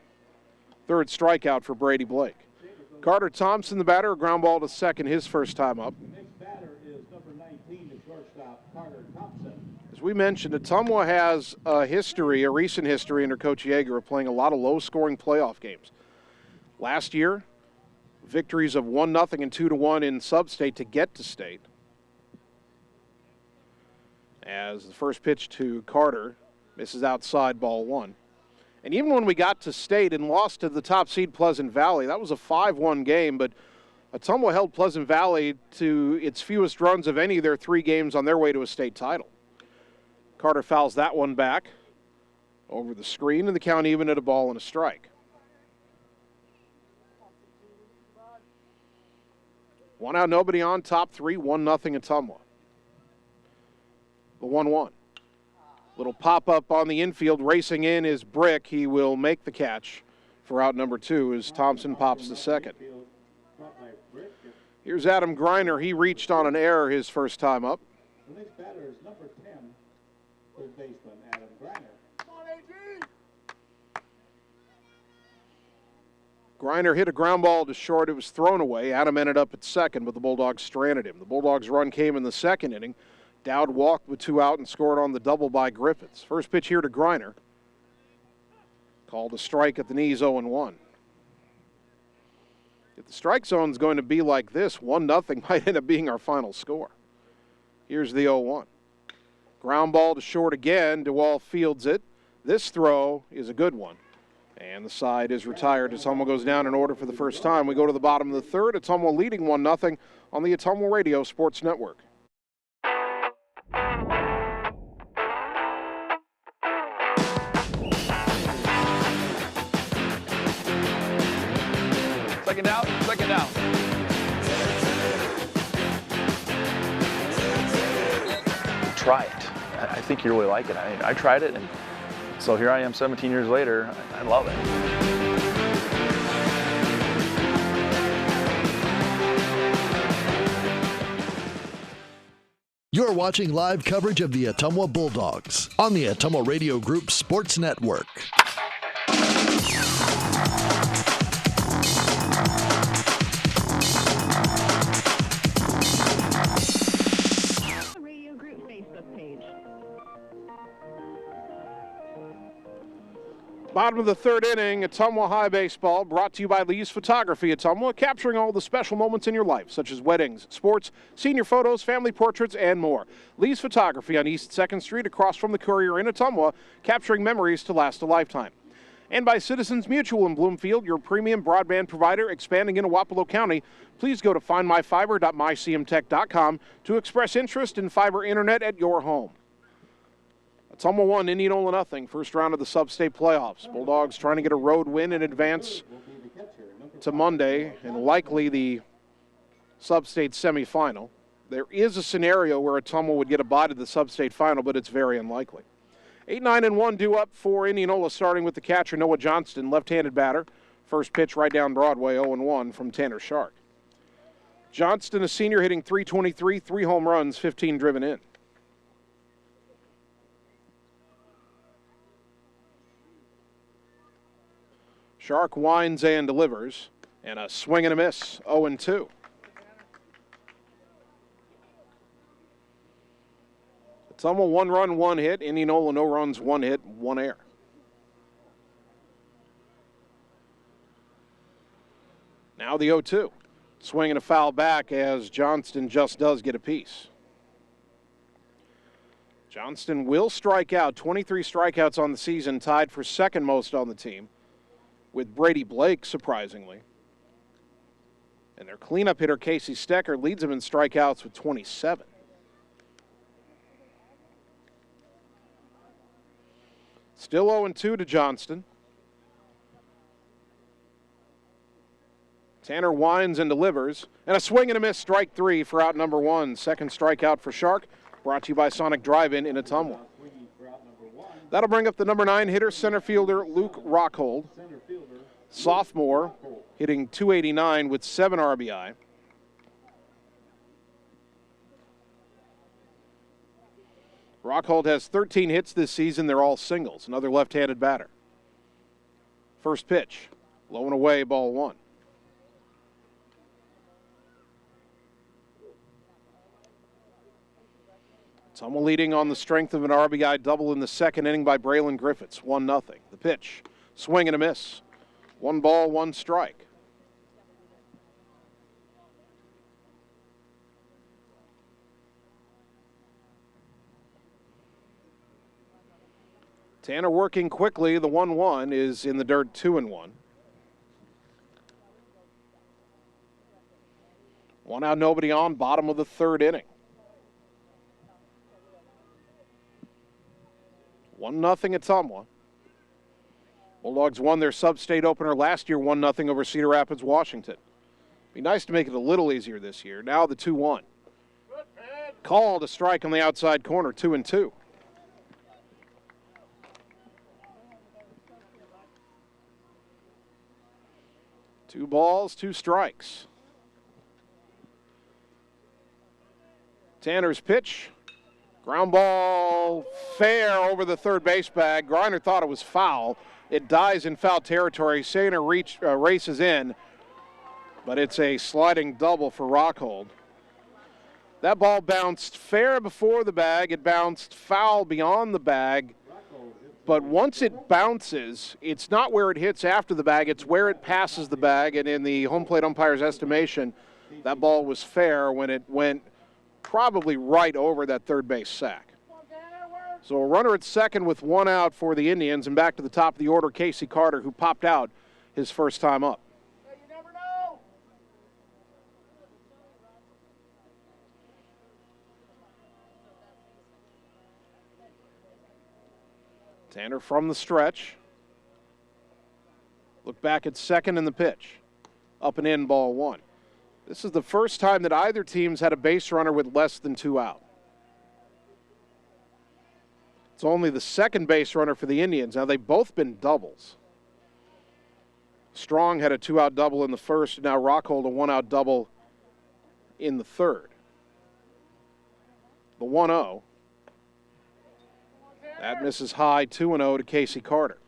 Third strikeout for Brady Blake. Carter Thompson, the batter, a ground ball to second, his first time up. The next batter is number 19, the shortstop, Carter Thompson. As we mentioned, Ottumwa has a recent history under Coach Yeager of playing a lot of low-scoring playoff games. Last year, victories of 1-0 and 2-1 in Substate to get to state. As the first pitch to Carter misses outside, ball 1. And even when we got to state and lost to the top seed Pleasant Valley, that was a 5-1 game, but Ottumwa held Pleasant Valley to its fewest runs of any of their 3 games on their way to a state title. Carter fouls that one back over the screen, and the count even at a ball and a strike. 1 out, nobody on, top 3, 1-0 Ottumwa. The 1-1. Little pop-up on the infield, racing in is Brick. He will make the catch for out number 2 as Thompson pops to second. Here's Adam Griner. He reached on an error his first time up. The next batter is number 10, third baseman, Adam Griner. Griner hit a ground ball to short. It was thrown away. Adam ended up at second, but the Bulldogs stranded him. The Bulldogs' run came in the second inning. Dowd walked with 2 out and scored on the double by Griffiths. First pitch here to Griner. Called a strike at the knees, 0-1. If the strike zone is going to be like this, 1-0 might end up being our final score. Here's the 0-1. Ground ball to short again. DeWall fields it. This throw is a good one. And the side is retired. Ottumwa goes down in order for the first time. We go to the bottom of the third. Ottumwa leading 1-0 on the Ottumwa Radio Sports Network. Second down, second down. Try it. I think you really like it. I tried it, and so here I am 17 years later. I love it. You're watching live coverage of the Ottumwa Bulldogs on the Ottumwa Radio Group Sports Network. Bottom of the third inning, Ottumwa High Baseball, brought to you by Lee's Photography Ottumwa, capturing all the special moments in your life, such as weddings, sports, senior photos, family portraits, and more. Lee's Photography on East 2nd Street, across from the Courier in Ottumwa, capturing memories to last a lifetime. And by Citizens Mutual in Bloomfield, your premium broadband provider expanding into Wapello County. Please go to findmyfiber.mycmtech.com to express interest in fiber internet at your home. Ottumwa 1, Indianola 0. First round of the Substate playoffs. Bulldogs trying to get a road win in advance to Monday and likely the Substate semifinal. There is a scenario where Ottumwa would get a bye to the Substate final, but it's very unlikely. 8-9-1 due up for Indianola, starting with the catcher Noah Johnston, left-handed batter. First pitch right down Broadway, 0-1 from Tanner Shark. Johnston, a senior, hitting .323, 3 home runs, 15 driven in. Shark winds and delivers, and a swing and a miss, 0-2. Ottumwa 1 run, 1 hit. Indianola no runs, 1 hit, 1 error. Now the 0-2. Swing and a foul back as Johnston just does get a piece. Johnston will strike out, 23 strikeouts on the season, tied for second most on the team, with Brady Blake, surprisingly. And their cleanup hitter, Casey Stecker, leads them in strikeouts with 27. Still 0-2 to Johnston. Tanner winds and delivers. And a swing and a miss, strike 3 for out number 1. Second strikeout for Shark, brought to you by Sonic Drive-In in Ottumwa. That'll bring up the number 9 hitter, center fielder Luke Rockhold. Sophomore, hitting .289 with 7 RBI. Rockhold has 13 hits this season. They're all singles. Another left-handed batter. First pitch, low and away, ball 1. Ottumwa leading on the strength of an RBI double in the second inning by Braylon Griffiths, 1-0. The pitch, swing and a miss. 1 ball, 1 strike. Tanner working quickly. The 1-1 is in the dirt, 2-1. 1 out, nobody on, bottom of the third inning. 1-0 Ottumwa. Bulldogs won their Substate opener last year, 1-0 over Cedar Rapids, Washington. Be nice to make it a little easier this year. Now the 2-1. Called a strike on the outside corner, 2-2. Two balls, 2 strikes. Tanner's pitch. Ground ball fair over the third base bag. Griner thought it was foul. It dies in foul territory. Sainer races in, but it's a sliding double for Rockhold. That ball bounced fair before the bag. It bounced foul beyond the bag. But once it bounces, it's not where it hits after the bag. It's where it passes the bag. And in the home plate umpire's estimation, that ball was fair when it went probably right over that third base sack. So a runner at second with 1 out for the Indians, and back to the top of the order, Casey Carter, who popped out his first time up. You never know. Tanner from the stretch. Look back at second in the pitch. Up and in, ball 1. This is the first time that either team's had a base runner with less than 2 out. It's only the second base runner for the Indians. Now, they've both been doubles. Strong had a 2-out double in the first, and now Rockhold a 1-out double in the third. The 1-0. That misses high, 2-0 to Casey Carter.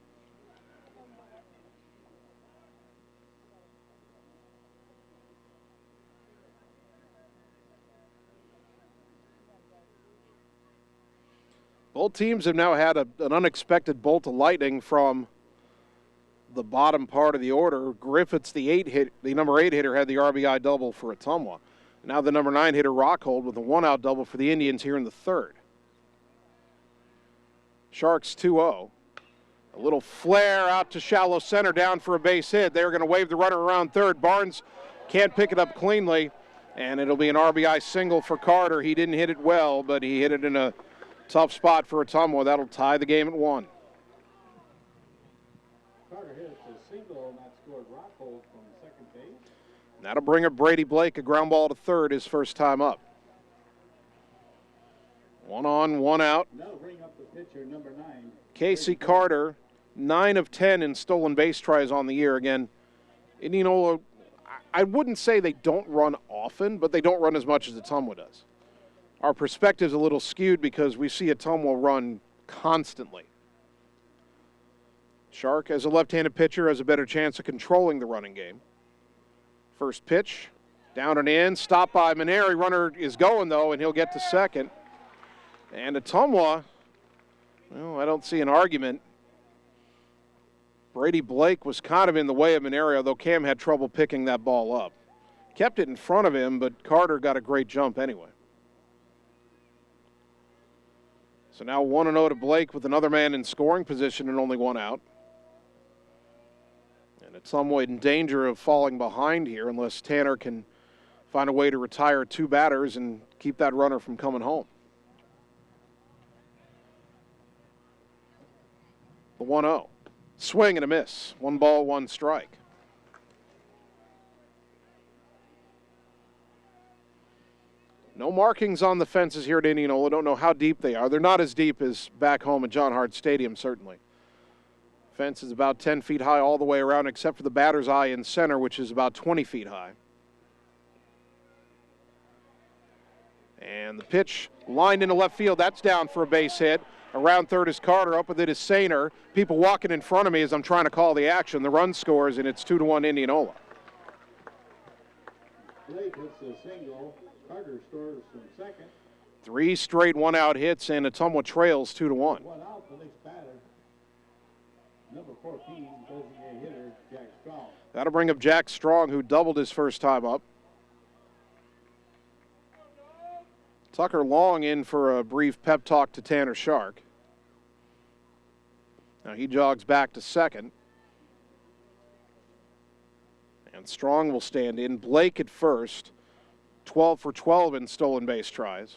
Both teams have now had an unexpected bolt of lightning from the bottom part of the order. Griffiths, the number 8 hitter, had the RBI double for Ottumwa. Now the number 9 hitter, Rockhold, with a 1-out double for the Indians here in the third. Sharks 2-0. A little flare out to shallow center, down for a base hit. They're going to wave the runner around third. Barnes can't pick it up cleanly, and it'll be an RBI single for Carter. He didn't hit it well, but he hit it in a tough spot for Ottumwa. That'll tie the game at 1. Carter hits a single, and that scored Rockhold from second base. And that'll bring up Brady Blake, a ground ball to third, his first time up. 1 on, 1 out. That'll bring up the pitcher, number 9. Casey Carter, 9 of 10 in stolen base tries on the year. Again, Indianola, I wouldn't say they don't run often, but they don't run as much as Ottumwa does. Our perspective's a little skewed because we see Ottumwa run constantly. Shark, as a left-handed pitcher, has a better chance of controlling the running game. First pitch, down and in, stopped by Maneri. Runner is going, though, and he'll get to second. And Ottumwa, well, I don't see an argument. Brady Blake was kind of in the way of Maneri, although Cam had trouble picking that ball up. Kept it in front of him, but Carter got a great jump anyway. So now 1-0 to Blake with another man in scoring position and only 1 out. And Ottumwa in danger of falling behind here unless Tanner can find a way to retire 2 batters and keep that runner from coming home. The 1-0. Swing and a miss. 1 ball, 1 strike. No markings on the fences here at Indianola. Don't know how deep they are. They're not as deep as back home at John Hart Stadium, certainly. Fence is about 10 feet high all the way around, except for the batter's eye in center, which is about 20 feet high. And the pitch lined into left field. That's down for a base hit. Around third is Carter. Up with it is Sainer. People walking in front of me as I'm trying to call the action. The run scores, and it's 2-1 Indianola. Blake hits a single. Carter scores from second. 3 straight 1-out hits, and Ottumwa trails 2-1. 1 out, the next batter. Number 14, designated hitter, Jack Strong. That'll bring up Jack Strong, who doubled his first time up. Tucker Long in for a brief pep talk to Tanner Shark. Now he jogs back to second. And Strong will stand in. Blake at first. 12 for 12 in stolen base tries.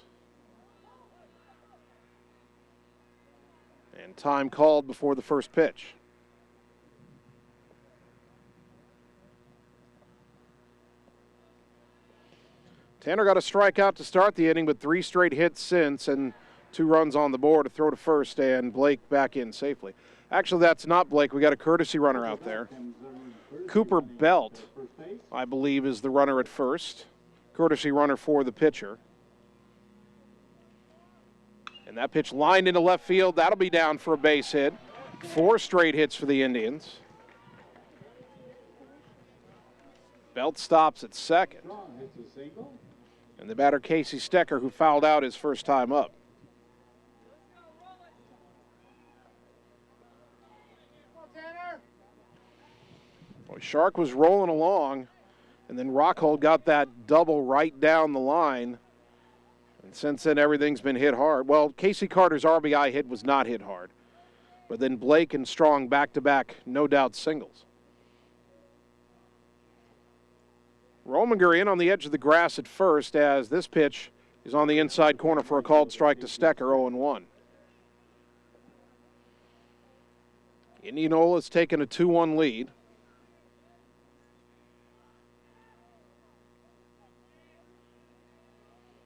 And time called before the first pitch. Tanner got a strikeout to start the inning, but 3 straight hits since and 2 runs on the board, to throw to first, and Blake back in safely. Actually, that's not Blake. We got a courtesy runner out there. Cooper Belt, I believe, is the runner at first. Courtesy runner for the pitcher. And that pitch lined into left field. That'll be down for a base hit. 4 straight hits for the Indians. Belt stops at second. And the batter, Casey Stecker, who fouled out his first time up. Boy, Shark was rolling along, and then Rockhold got that double right down the line. And since then, everything's been hit hard. Well, Casey Carter's RBI hit was not hit hard. But then Blake and Strong back-to-back, no doubt, singles. Rominger in on the edge of the grass at first, as this pitch is on the inside corner for a called strike to Stecker, 0-1. Indianola's taken a 2-1 lead.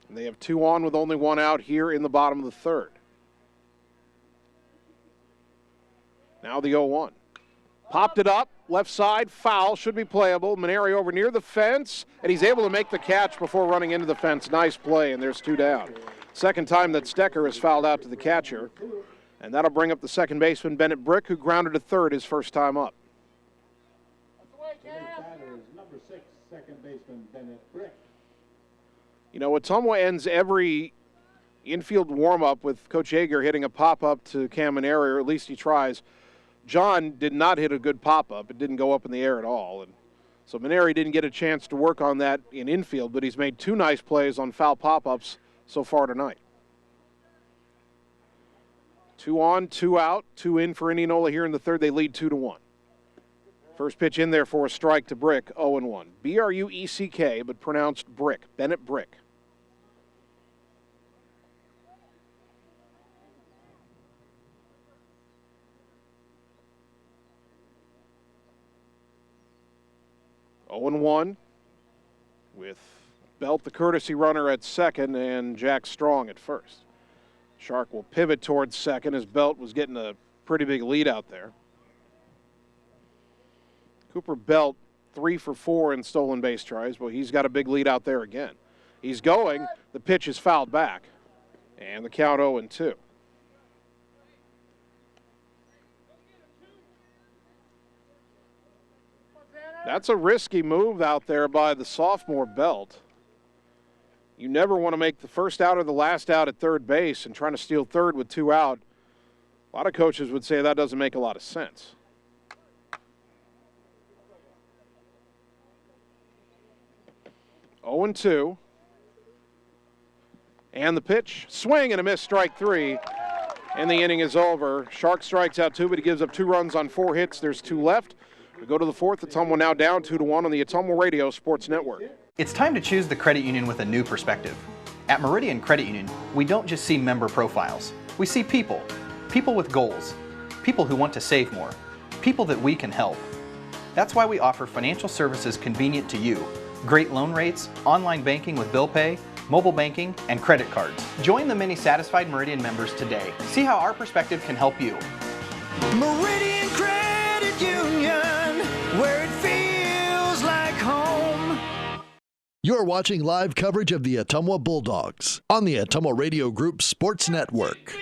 And they have 2 on with only 1 out here in the bottom of the third. Now the 0-1. Popped it up, left side, foul, should be playable. Maneri over near the fence, and he's able to make the catch before running into the fence. Nice play, and there's 2 down. Second time that Stecker has fouled out to the catcher. And that'll bring up the second baseman, Bennett Brick, who grounded to third his first time up. Number 6, second baseman, Bennett Brick. You know, Ottumwa ends every infield warm-up with Coach Yeager hitting a pop-up to Cam Maneri, or at least he tries. John did not hit a good pop-up. It didn't go up in the air at all. And so Maneri didn't get a chance to work on that in infield, but he's made 2 nice plays on foul pop-ups so far tonight. 2 on, 2 out, 2 in for Indianola here in the third. They lead 2-1. First pitch in there for a strike to Brick, 0-1. B-R-U-E-C-K, but pronounced Brick, Bennett Brick. (0-1) with Belt, the courtesy runner, at second, and Jack Strong at first. Shark will pivot towards second as Belt was getting a pretty big lead out there. Cooper Belt, 3 for 4 in stolen base tries. Well, he's got a big lead out there again. He's going. The pitch is fouled back. And the count 0-2. That's a risky move out there by the sophomore Belt. You never want to make the first out or the last out at third base and trying to steal third with 2 out. A lot of coaches would say that doesn't make a lot of sense. (0-2). And the pitch, swing and a miss, strike 3. And the inning is over. Shark strikes out 2, but he gives up 2 runs on 4 hits. There's 2 left. We go to the fourth. Ottumwa now down 2-1 on the Ottumwa Radio Sports Network. It's time to choose the credit union with a new perspective. At Meridian Credit Union, we don't just see member profiles. We see people. People with goals. People who want to save more. People that we can help. That's why we offer financial services convenient to you. Great loan rates, online banking with bill pay, mobile banking, and credit cards. Join the many satisfied Meridian members today. See how our perspective can help you. Meridian Credit Union, where it feels like home. You're watching live coverage of the Ottumwa Bulldogs on the Ottumwa Radio Group Sports Network.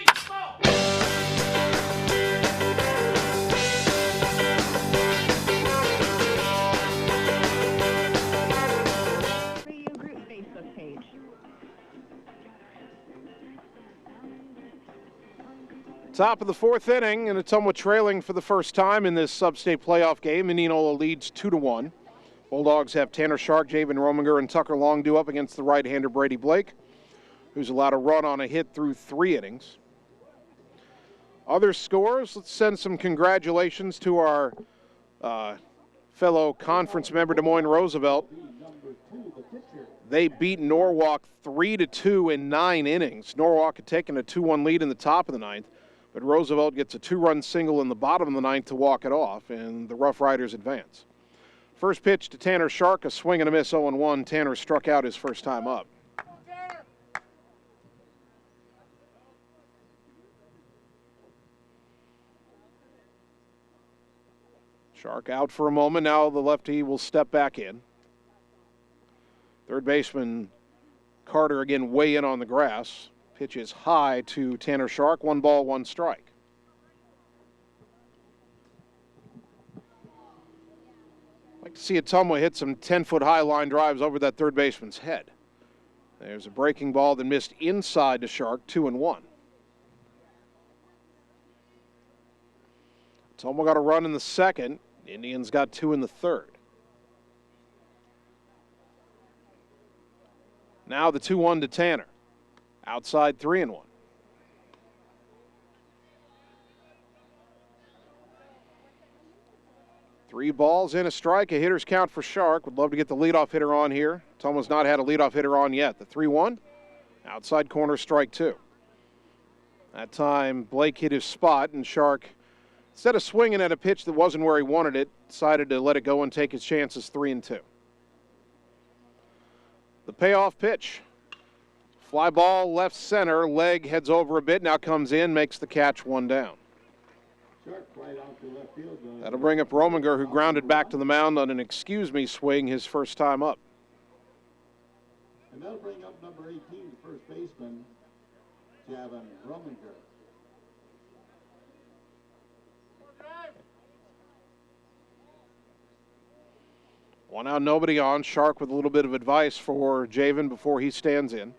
Top of the fourth inning, and Ottumwa trailing for the first time in this Substate playoff game. Indianola leads 2-1. Bulldogs have Tanner Shark, Javen Rominger, and Tucker Long due up against the right-hander Brady Blake, who's allowed a run on a hit through 3 innings. Other scores, let's send some congratulations to our fellow conference member Des Moines Roosevelt. They beat Norwalk 3-2 in 9 innings. Norwalk had taken a 2-1 lead in the top of the 9th, but Roosevelt gets a 2-run single in the bottom of the 9th to walk it off, and the Rough Riders advance. First pitch to Tanner Shark, a swing and a miss, 0-1. Tanner struck out his first time up. Shark out for a moment. Now the lefty will step back in. Third baseman Carter again way in on the grass. Pitch is high to Tanner Shark. 1 ball, 1 strike. Like to see Ottumwa hit some 10-foot high line drives over that third baseman's head. There's a breaking ball that missed inside to Shark, 2-1. Ottumwa got a run in the second. Indians got 2 in the third. Now the 2-1 to Tanner. Outside 3-1. Three balls in a strike, a hitter's count for Shark. Would love to get the leadoff hitter on here. Ottumwa's not had a leadoff hitter on yet. The 3-1, outside corner, strike 2. That time Blake hit his spot, and Shark, instead of swinging at a pitch that wasn't where he wanted it, decided to let it go and take his chances, 3-2. The payoff pitch. Fly ball left center, leg heads over a bit, now comes in, makes the catch, 1 down. That'll bring up Rominger, who grounded back to the mound on an excuse-me swing his first time up. And that'll bring up number 18, the first baseman, Javen Rominger. One out, nobody on. Shark with a little bit of advice for Javen before he stands in.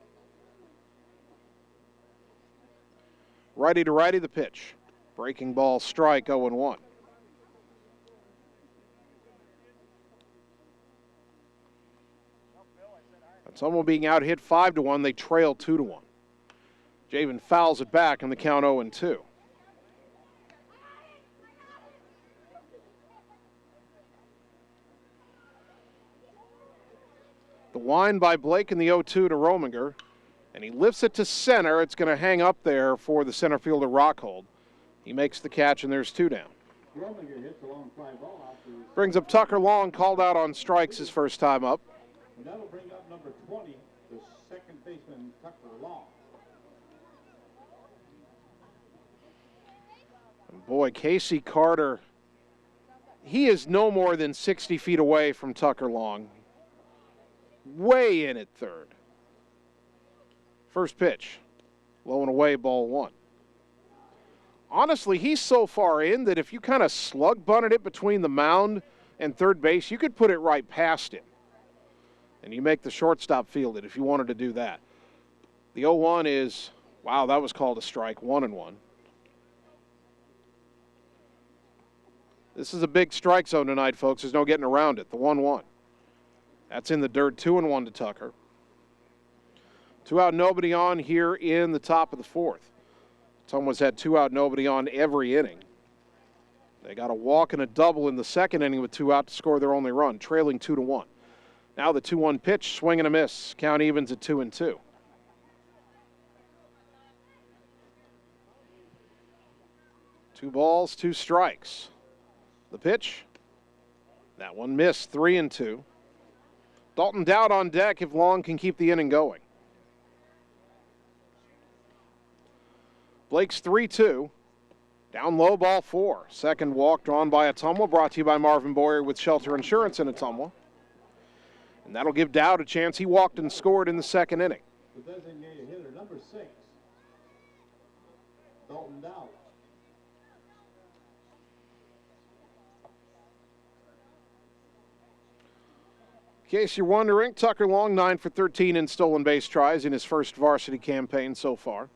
Righty to righty, the pitch. Breaking ball, strike, 0-1. Ottumwa being out hit 5-1. They trail 2-1. Javen fouls it back and the count 0-2. The wind by Blake in the 0-2 to Rominger, and he lifts it to center. It's going to hang up there for the center fielder Rockhold. He makes the catch, and there's 2 down. Rominger hits a long fly ball out to Brings up Tucker Long, called out on strikes his first time up. and that'll bring up number 20, the second baseman, Tucker Long. And boy, Casey Carter, he is no more than 60 feet away from Tucker Long. Way in at third. First pitch, low and away, ball 1. Honestly, he's so far in that if you kind of slug bunted it between the mound and third base, you could put it right past him. And you make the shortstop field it if you wanted to do that. The 0-1 is, wow, that was called a strike, 1-1. This is a big strike zone tonight, folks. There's no getting around it. The 1-1. That's in the dirt, 2-1 to Tucker. 2 out, nobody on here in the top of the 4th. Ottumwa's had 2 out, nobody on every inning. They got a walk and a double in the second inning with 2 out to score their only run, trailing 2-1. Now the 2-1 pitch, swing and a miss. Count evens at 2-2. Two balls, 2 strikes. The pitch, that one missed, 3-2. Dalton Dowd on deck if Long can keep the inning going. Blake's 3-2. Down low, ball 4. Second walk drawn by Ottumwa, brought to you by Marvin Boyer with Shelter Insurance in Ottumwa. And that'll give Dowd a chance. He walked and scored in the second inning. The designated hitter, number 6, Dalton Dowd. In case you're wondering, Tucker Long, 9 for 13 in stolen base tries in his first varsity campaign so far.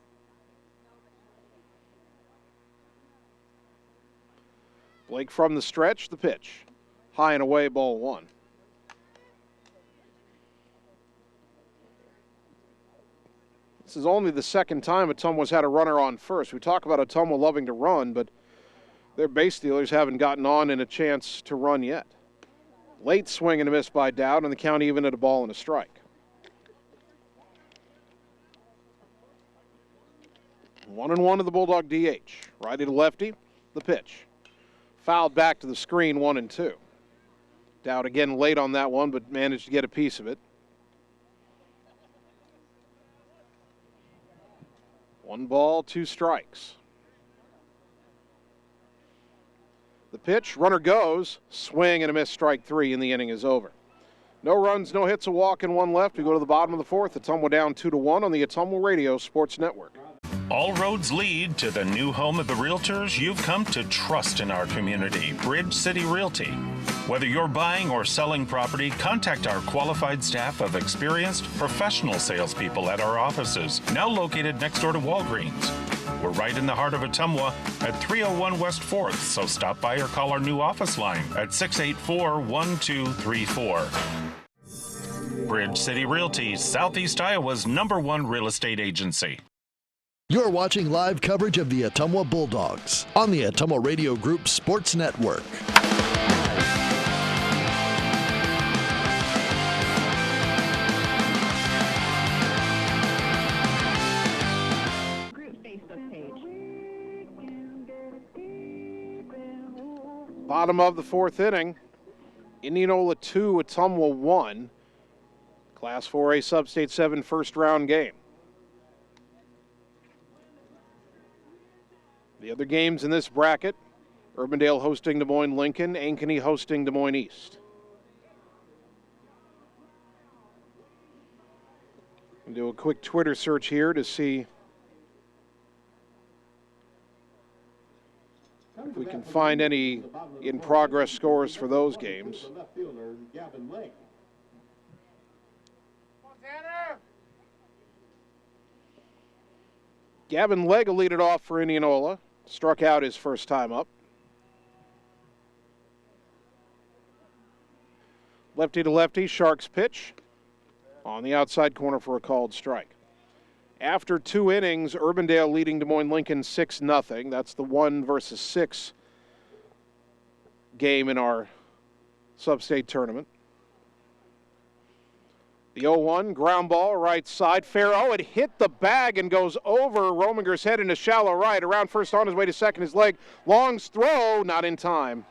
Blake from the stretch, the pitch. High and away, ball 1. This is only the second time Ottumwa's had a runner on first. We talk about Ottumwa loving to run, but their base stealers haven't gotten on in a chance to run yet. Late swing and a miss by Dowd, and the count even at a ball and a strike. 1-1 to the Bulldog DH. Righty to lefty, the pitch. Fouled back to the screen, 1-2. Dowd again late on that one, but managed to get a piece of it. 1 ball, 2 strikes. The pitch, runner goes, swing and a miss, strike 3, and the inning is over. No runs, no hits, a walk, and 1 left. We go to the bottom of the 4th. Ottumwa down 2-1 on the Ottumwa Radio Sports Network. All roads lead to the new home of the realtors you've come to trust in our community, Bridge City Realty. Whether you're buying or selling property, contact our qualified staff of experienced professional salespeople at our offices, now located next door to Walgreens. We're right in the heart of Ottumwa at 301 West 4th, so stop by or call our new office line at 684-1234. Bridge City Realty, Southeast Iowa's #1 real estate agency. You're watching live coverage of the Ottumwa Bulldogs on the Ottumwa Radio Group Sports Network. Bottom of the 4th inning. Indianola 2, Ottumwa 1. Class 4A Substate 7 first round game. The other games in this bracket, Urbandale hosting Des Moines Lincoln, Ankeny hosting Des Moines East. We'll do a quick Twitter search here to see if we can find any in-progress scores for those games. Gavin Legg will lead it off for Indianola. Struck out his first time up. Lefty to lefty, Sharks pitch. on the outside corner for a called strike. After 2 innings, Urbandale leading Des Moines Lincoln 6-0. That's the 1-6 game in our Substate tournament. The 0-1, ground ball, right side. Fair. Oh, it hit the bag and goes over Rominger's head into shallow right. Around first on his way to second, his leg. Long's throw, not in time.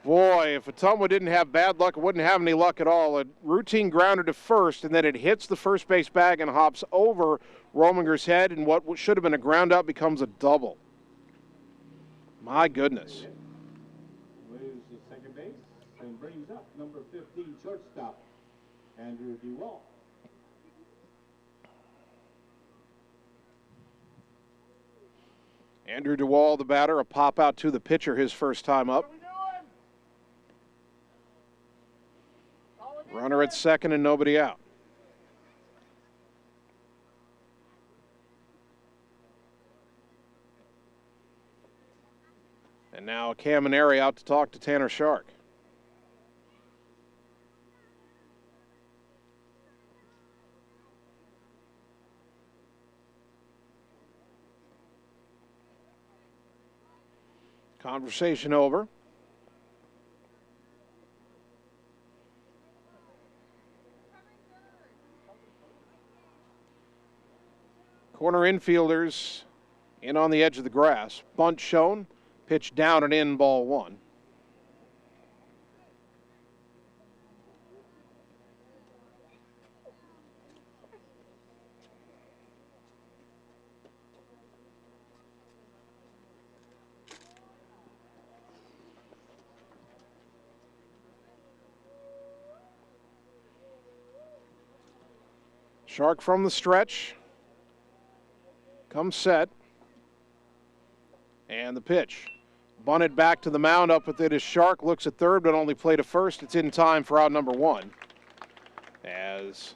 Boy, if Ottumwa didn't have bad luck, it wouldn't have any luck at all. A routine grounder to first, and then it hits the first base bag and hops over Rominger's head, and what should have been a ground out becomes a double. My goodness. Moves to second base and brings up number 15 shortstop, Andrew DeWall. Andrew DeWall, the batter, a pop out to the pitcher his first time up. Runner at second and nobody out. And now Camineri out to talk to Tanner Shark. Conversation over. Corner infielders in on the edge of the grass. Bunt shown. Pitch down and in, ball 1. Shark from the stretch. Comes set. And the pitch. Bunted back to the mound. Up with it is Shark. Looks at third, but only play to first. It's in time for out number 1. As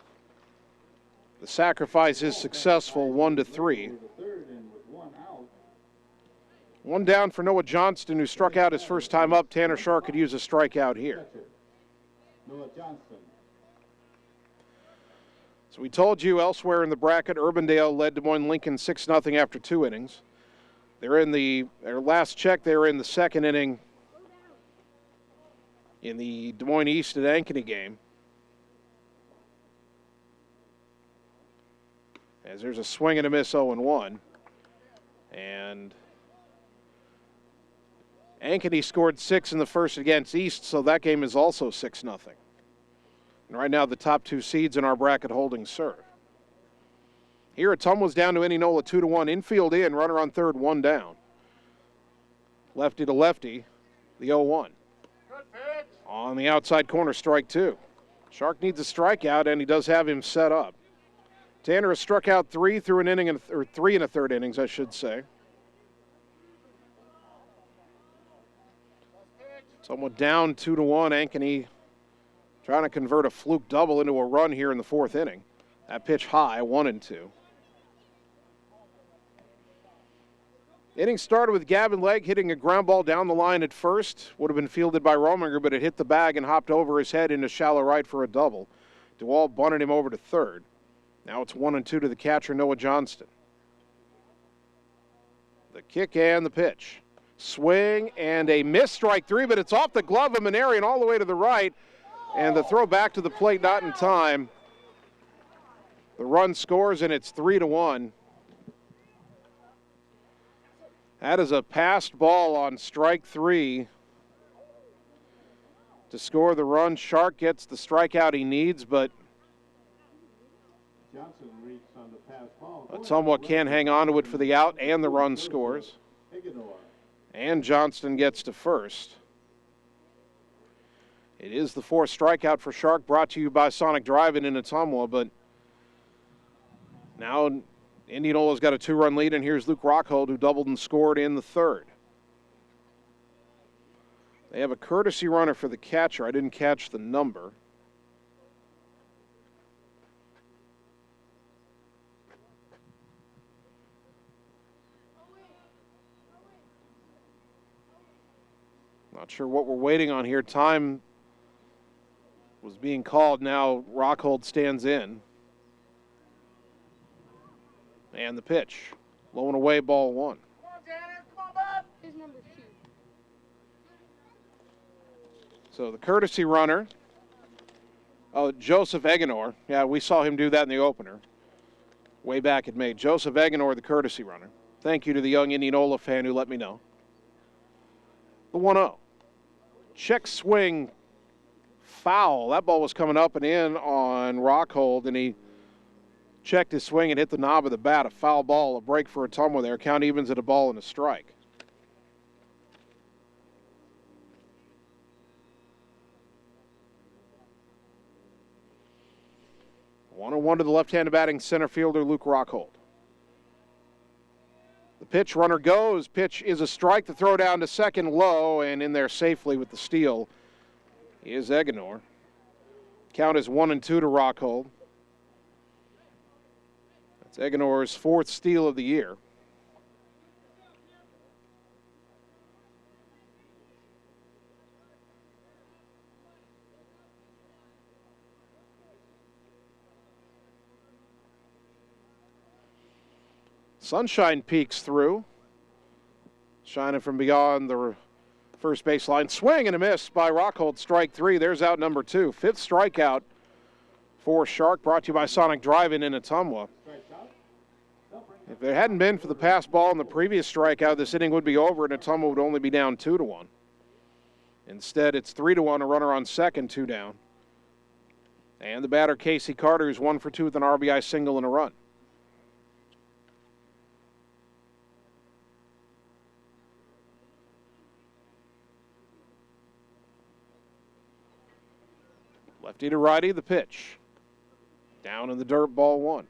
the sacrifice is successful, 1-3. 1 down for Noah Johnston, who struck out his first time up. Tanner Shark could use a strikeout here. Noah Johnston. So we told you elsewhere in the bracket, Urbandale led Des Moines Lincoln 6-0 after 2 innings. They're in their last check, they were in the second inning in the Des Moines East at Ankeny game. As there's a swing and a miss, 0-1. And Ankeny scored 6 in the first against East, so that game is also 6-0. And right now, the top 2 seeds in our bracket holding serve. Here, Ottumwa's down to Indianola 2-1. Infield in, runner on third, 1 down. Lefty to lefty, the 0-1. On the outside corner, strike 2. Shark needs a strikeout, and he does have him set up. Tanner has struck out 3 through an inning, or 3 and a third innings, I should say. Somewhat down 2-1. Ankeny trying to convert a fluke double into a run here in the 4th inning. That pitch high, 1-2. Inning started with Gavin Legg hitting a ground ball down the line at first. Would have been fielded by Rominger, but it hit the bag and hopped over his head into shallow right for a double. DeWall bunted him over to third. Now it's 1-2 to the catcher, Noah Johnston. The kick and the pitch. Swing and a miss, strike 3, but it's off the glove of Manerian all the way to the right. And the throw back to the plate, not in time. The run scores, and it's 3-1. That is a passed ball on strike 3 to score the run. Shark gets the strikeout he needs, but Johnson reached on the pass ball. Ottumwa can't hang on to it for the out, and the run scores. And Johnston gets to first. It is the 4th strikeout for Shark, brought to you by Sonic Drive-In in Ottumwa, but now Indianola's got a 2-run lead, and here's Luke Rockhold, who doubled and scored in the 3rd. They have a courtesy runner for the catcher. I didn't catch the number. Not sure what we're waiting on here. Time was being called. Now Rockhold stands in. And the pitch. Low and away, ball 1. So the courtesy runner, Joseph Eganor. Yeah, we saw him do that in the opener. Way back in May. Joseph Eganor, the courtesy runner. Thank you to the young Indianola fan who let me know. The 1-0. Check swing, foul. That ball was coming up and in on Rockhold, and he checked his swing and hit the knob of the bat. A foul ball, a break for Ottumwa there. Count evens at a ball and a strike. One to the left-handed batting center fielder, Luke Rockhold. The pitch, runner goes. Pitch is a strike. The throw down to second, low, and in there safely with the steal is Eganor. Count is 1-2 to Rockhold. That's Eganor's 4th steal of the year. Sunshine peeks through. Shining from beyond the first baseline. Swing and a miss by Rockhold. Strike 3. There's out number 2. 5th strikeout for Shark. Brought to you by Sonic Drive-In Ottumwa. If it hadn't been for the pass ball and the previous strikeout, this inning would be over and Ottumwa would only be down 2-1. Instead, it's 3-1. A runner on second, 2 down. And the batter, Casey Carter, is 1 for 2 with an RBI single and a run. Lefty to righty, the pitch. Down in the dirt, ball 1.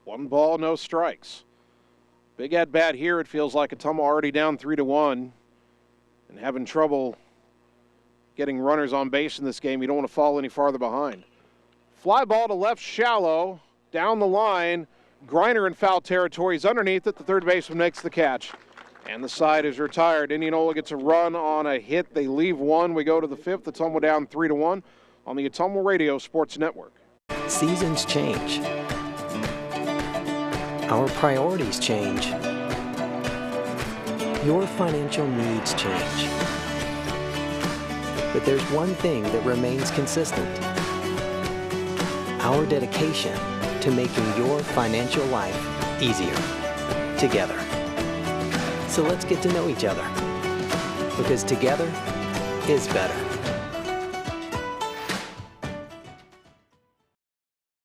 One ball, no strikes. Big at bat here. It feels like Ottumwa already down 3-1 and having trouble getting runners on base in this game. You don't want to fall any farther behind. Fly ball to left shallow, down the line. Griner in foul territory. He's underneath it. The third baseman makes the catch. And the side is retired. Indianola gets a run on a hit. They leave 1. We go to the 5th. Ottumwa down 3-1 on the Ottumwa Radio Sports Network. Seasons change. Our priorities change. Your financial needs change. But there's one thing that remains consistent. Our dedication to making your financial life easier together. So let's get to know each other, because together is better.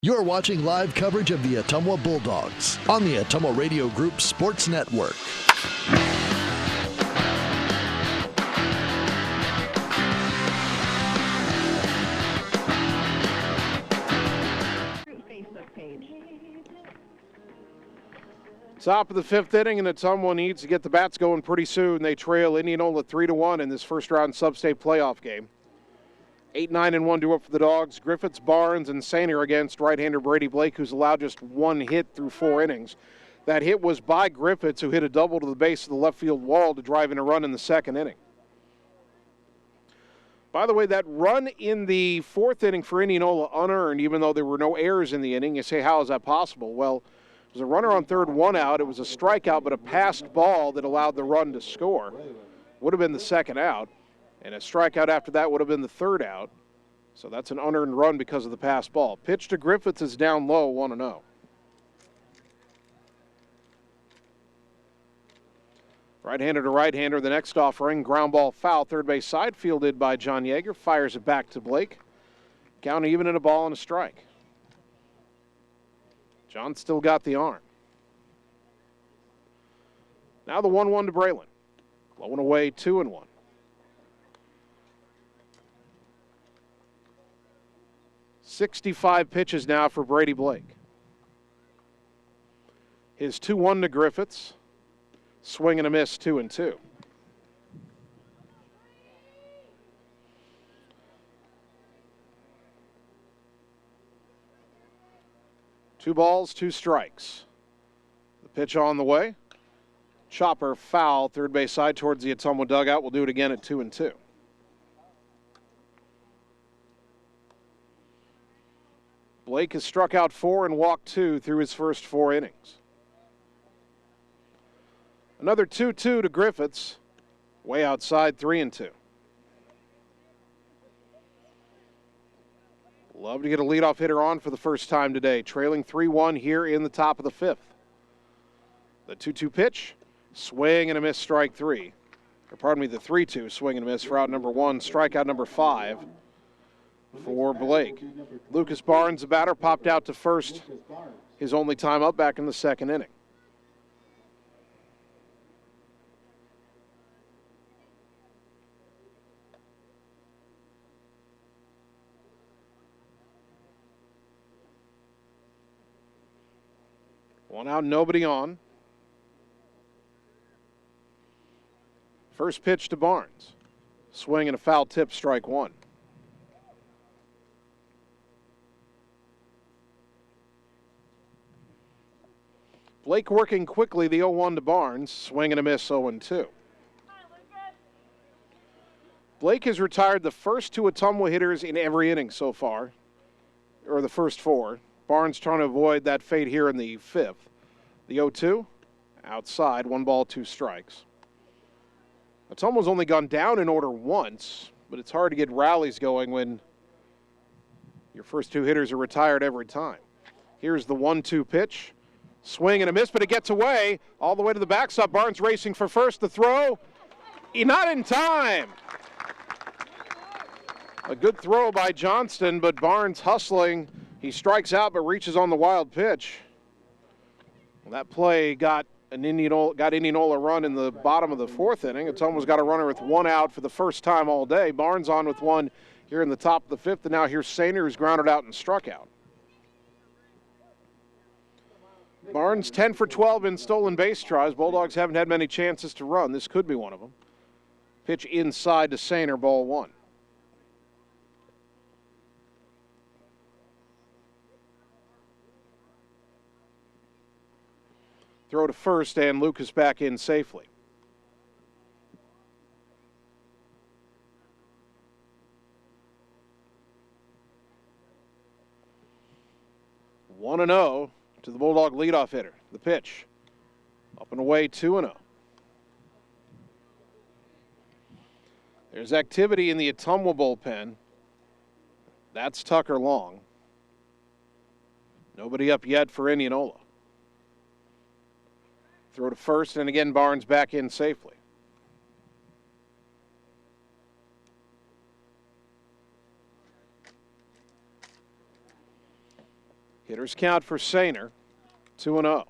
You're watching live coverage of the Ottumwa Bulldogs on the Ottumwa Radio Group Sports Network. Top of the 5th inning, and Ottumwa needs to get the bats going pretty soon. They trail Indianola 3-1 in this first-round Substate playoff game. 8-9-1 do up for the Dogs. Griffiths, Barnes, and Sainer against right-hander Brady Blake, who's allowed just 1 hit through 4 innings. That hit was by Griffiths, who hit a double to the base of the left field wall to drive in a run in the 2nd inning. By the way, that run in the 4th inning for Indianola unearned, even though there were no errors in the inning. You say, how is that possible? Well, it was a runner on third, 1 out. It was a strikeout, but a passed ball that allowed the run to score. Would have been the 2nd out. And a strikeout after that would have been the 3rd out. So that's an unearned run because of the passed ball. Pitch to Griffiths is down low, 1-0. Right-hander to right-hander, the next offering. Ground ball foul, third base side, fielded by John Yeager. Fires it back to Blake. Count even in a ball and a strike. John still got the arm. Now the 1-1 to Braylon. Low and away, 2-1. .65 pitches now for Brady Blake. His 2-1 to Griffiths. Swing and a miss, 2-2. 2 balls, 2 strikes. The pitch on the way. Chopper foul, third base side towards the Ottumwa dugout. We'll do it again at 2-2. Blake has struck out 4 and walked 2 through his first 4 innings. Another 2-2 to Griffiths. Way outside, 3-2. Love to get a leadoff hitter on for the first time today. Trailing 3-1 here in the top of the 5th. The 2-2 pitch. Swing and a miss, strike 3. Or pardon me, the 3-2 swing and a miss for out number 1, strikeout number 5 for Blake. Lucas Barnes, the batter, popped out to first, his only time up back in the 2nd inning. One out, nobody on. First pitch to Barnes. Swing and a foul tip, strike 1. Blake working quickly, the 0-1 to Barnes. Swing and a miss, 0-2. Blake has retired the first 2 Ottumwa hitters in every inning so far, or the first 4. Barnes trying to avoid that fate here in the 5th. The 0-2, outside, 1 ball, 2 strikes. Ottumwa's only gone down in order once, but it's hard to get rallies going when your first 2 hitters are retired every time. Here's the 1-2 pitch. Swing and a miss, but it gets away all the way to the backstop. Barnes racing for first. The throw, not in time. A good throw by Johnston, but Barnes hustling. He strikes out but reaches on the wild pitch. Well, that play got Indianola a run in the bottom of the 4th inning. Ottumwa's got a runner with 1 out for the first time all day. Barnes on with 1 here in the top of the 5th, and now here's Sainer, who's grounded out and struck out. Barnes 10 for 12 in stolen base tries. Bulldogs haven't had many chances to run. This could be one of them. Pitch inside to Sainer, ball 1. Throw to first, and Lucas back in safely. One and 0 to the Bulldog leadoff hitter. The pitch. Up and away, 2-0. There's activity in the Ottumwa bullpen. That's Tucker Long. Nobody up yet for Indianola. Throw to first, and again Barnes back in safely. Hitters count for Sainer, 2-0.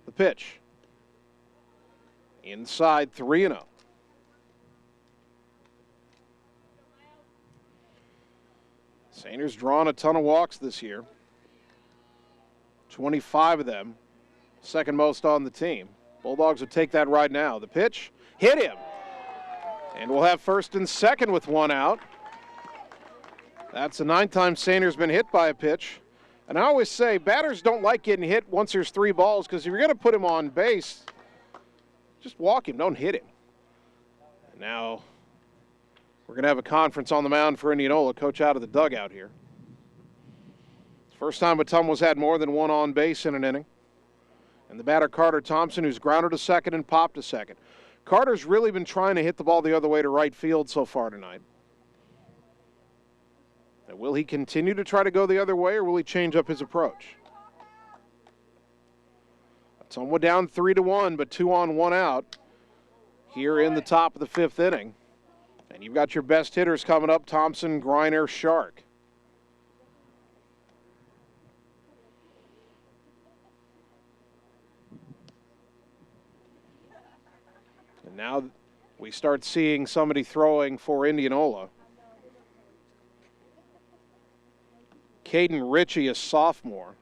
The pitch. Inside, 3-0. Sainer's drawn a ton of walks this year. 25 of them. Second most on the team. Bulldogs would take that right now. The pitch, hit him. And we'll have first and second with 1 out. That's the 9th time Sainer's been hit by a pitch. And I always say batters don't like getting hit once there's 3 balls, because if you're going to put him on base, just walk him, don't hit him. And now we're going to have a conference on the mound for Indianola. Coach out of the dugout here. First time Ottumwa's had more than 1 on base in an inning. And the batter, Carter Thompson, who's grounded to second and popped to second. Carter's really been trying to hit the ball the other way to right field so far tonight. And will he continue to try to go the other way, or will he change up his approach? Ottumwa down 3-1, but 2 on, 1 out here in the top of the 5th inning. And you've got your best hitters coming up, Thompson, Griner, Shark. Now we start seeing somebody throwing for Indianola. Caden Ritchie, a sophomore,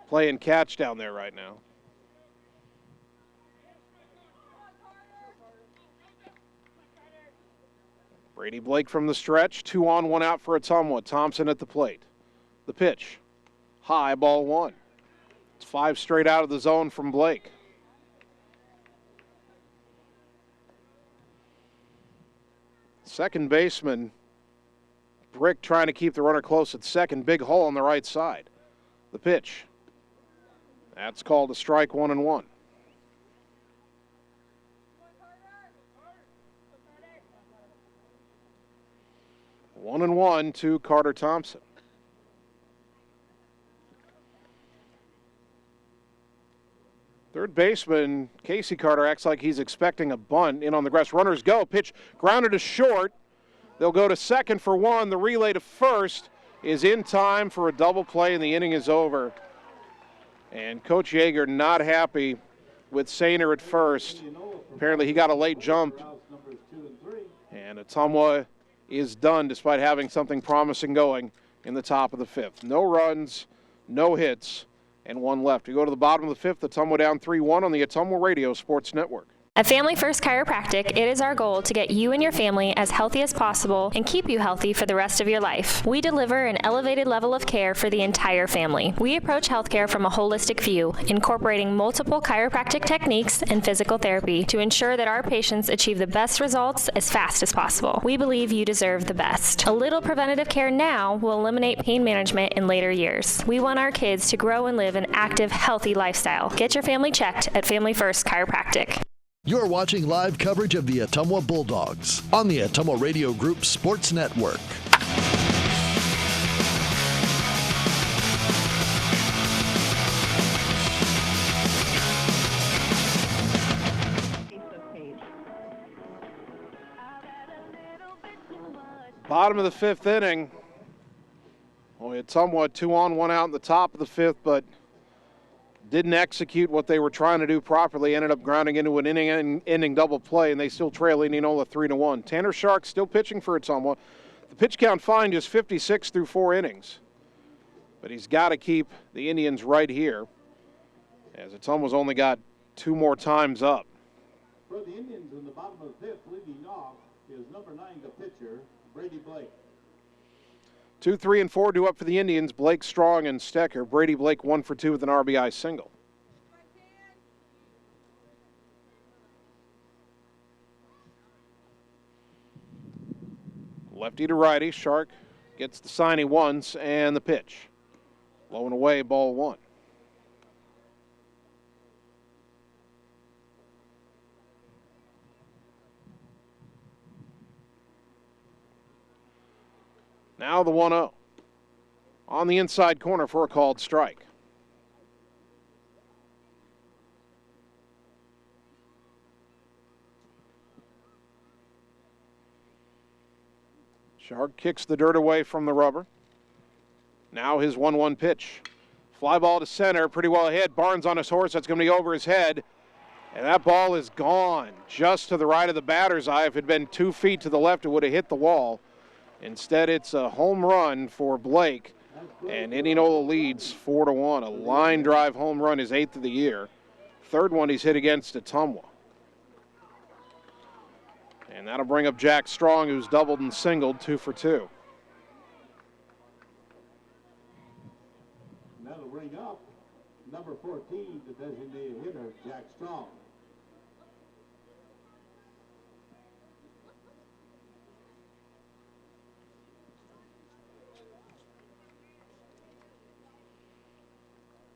playing catch down there right now. Brady Blake from the stretch. 2 on, 1 out for Ottumwa. Thompson at the plate. The pitch. high, ball one. It's 5 straight out of the zone from Blake. Second baseman, Brick, trying to keep the runner close at second. Big hole on the right side. The pitch. That's called a strike, 1-1. One and one to Carter Thompson. Third baseman Casey Carter acts like he's expecting a bunt in on the grass. Runners go. Pitch grounded to short. They'll go to second for one. The relay to first is in time for a double play, and the inning is over. And Coach Yeager not happy with Sainer at first. Apparently he got a late jump. And Ottumwa is done despite having something promising going in the top of the fifth. No runs, no hits, and one left. We go to the bottom of the fifth. Ottumwa down 3-1 on the Ottumwa Radio Sports Network. At Family First Chiropractic, it is our goal to get you and your family as healthy as possible and keep you healthy for the rest of your life. We deliver an elevated level of care for the entire family. We approach healthcare from a holistic view, incorporating multiple chiropractic techniques and physical therapy to ensure that our patients achieve the best results as fast as possible. We believe you deserve the best. A little preventative care now will eliminate pain management in later years. We want our kids to grow and live an active, healthy lifestyle. Get your family checked at Family First Chiropractic. You're watching live coverage of the Ottumwa Bulldogs on the Ottumwa Radio Group Sports Network. Bottom of the fifth inning. Well, Ottumwa 2 on, 1 out in the top of the fifth, but didn't execute what they were trying to do properly. Ended up grounding into an inning double play, and they still trail Indianola 3-1. Tanner Shark still pitching for Ottumwa. The pitch count fine, just 56 through 4 innings. But he's got to keep the Indians right here, as Ottumwa's only got 2 more times up. For the Indians in the bottom of the fifth, leading off is number 9, the pitcher, Brady Blake. 2, 3, and 4 due up for the Indians. Blake, Strong, and Stecker. Brady Blake 1 for 2 with an RBI single. Lefty to righty. Shark gets the sign he wants, and the pitch. Low and away, ball 1. Now the 1-0. On the inside corner for a called strike. Shark kicks the dirt away from the rubber. Now his 1-1 pitch. Fly ball to center, pretty well ahead. Barnes on his horse, that's going to be over his head. And that ball is gone just to the right of the batter's eye. If it had been 2 feet to the left, it would have hit the wall. Instead, it's a home run for Blake, and Indianola leads 4-1. A line drive home run, his 8th of the year. 3rd one he's hit against Ottumwa. And that'll bring up Jack Strong, who's doubled and singled, 2 for 2. That'll bring up number 14, the designated hitter, Jack Strong.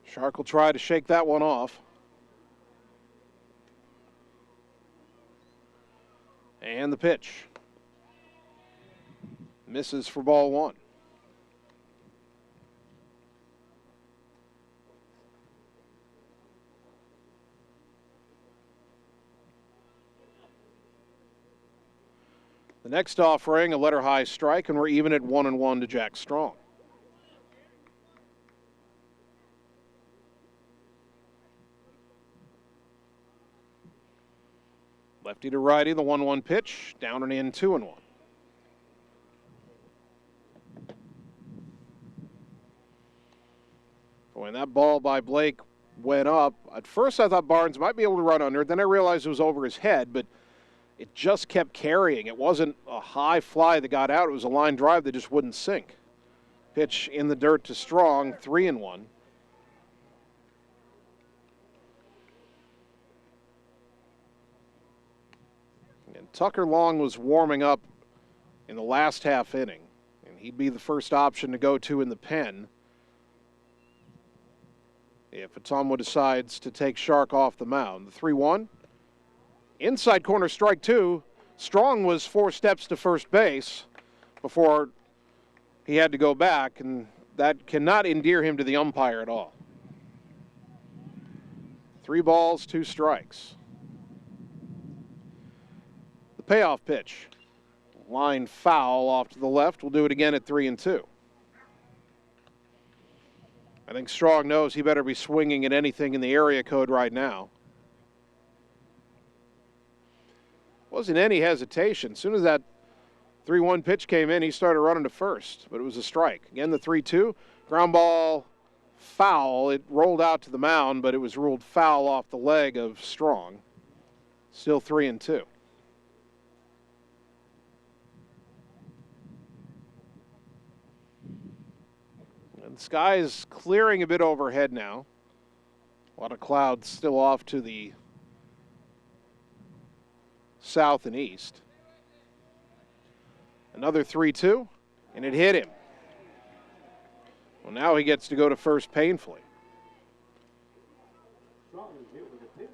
Shark will try to shake that one off. And the pitch. Misses for ball 1. The next offering, a letter high strike, and we're even at 1-1 to Jack Strong. Lefty to righty, the 1-1 pitch, down and in, 2-1. When that ball by Blake went up, at first I thought Barnes might be able to run under it. Then I realized it was over his head, but it just kept carrying. It wasn't a high fly that got out. It was a line drive that just wouldn't sink. Pitch in the dirt to Strong, 3-1. And Tucker Long was warming up in the last half inning, and he'd be the first option to go to in the pen if Ottumwa decides to take Shark off the mound. The 3-1. Inside corner, strike two. Strong was 4 steps to first base before he had to go back, and that cannot endear him to the umpire at all. 3 balls, 2 strikes. The payoff pitch. Line foul off to the left. We'll do it again at 3-2. I think Strong knows he better be swinging at anything in the area code right now. Wasn't any hesitation. As soon as that 3-1 pitch came in, he started running to first, but it was a strike. Again, the 3-2. Ground ball foul. It rolled out to the mound, but it was ruled foul off the leg of Strong. Still 3-2. And the sky is clearing a bit overhead now. A lot of clouds still off to the south and east. Another 3-2, and it hit him. Well, now he gets to go to first painfully.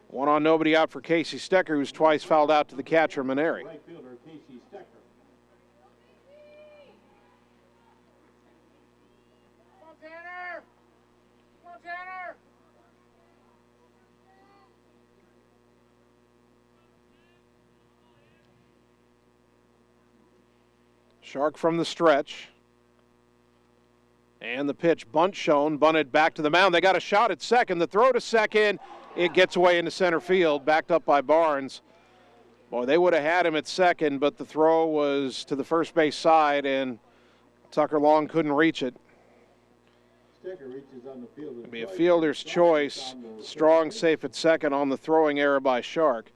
1 on, nobody out for Casey Stecker, who's twice fouled out to the catcher, Maneri. Right fielder Casey Stecker. Come on, Tanner! Come on, Tanner! Shark from the stretch. And the pitch, bunt shown, bunted back to the mound. They got a shot at second. The throw to second, it gets away into center field, backed up by Barnes. Boy, they would have had him at second, but the throw was to the first base side, and Tucker Long couldn't reach it. Stecker reaches on the field. It'll be a fielder's choice. Strong safe at second on the throwing error by Shark.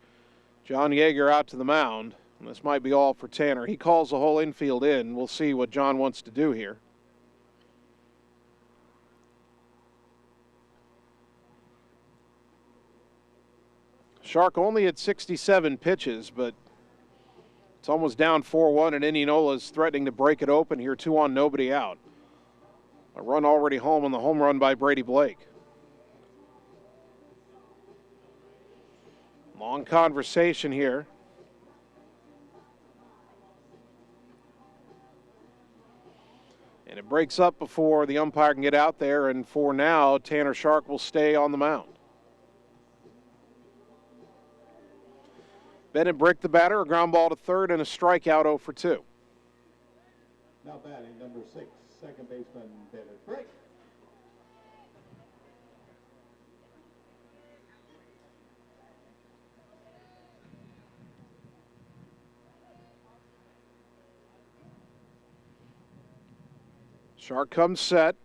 John Yeager out to the mound. And this might be all for Tanner. He calls the whole infield in. We'll see what John wants to do here. Shark only at 67 pitches, but it's almost down 4-1, and Indianola is threatening to break it open here. 2 on, nobody out. A run already home on the home run by Brady Blake. Long conversation here. And it breaks up before the umpire can get out there, and for now, Tanner Shark will stay on the mound. Bennett Brick, the batter, a ground ball to third and a strikeout, 0 for 2. Now batting number 6, second baseman Bennett Brick. Shark comes set.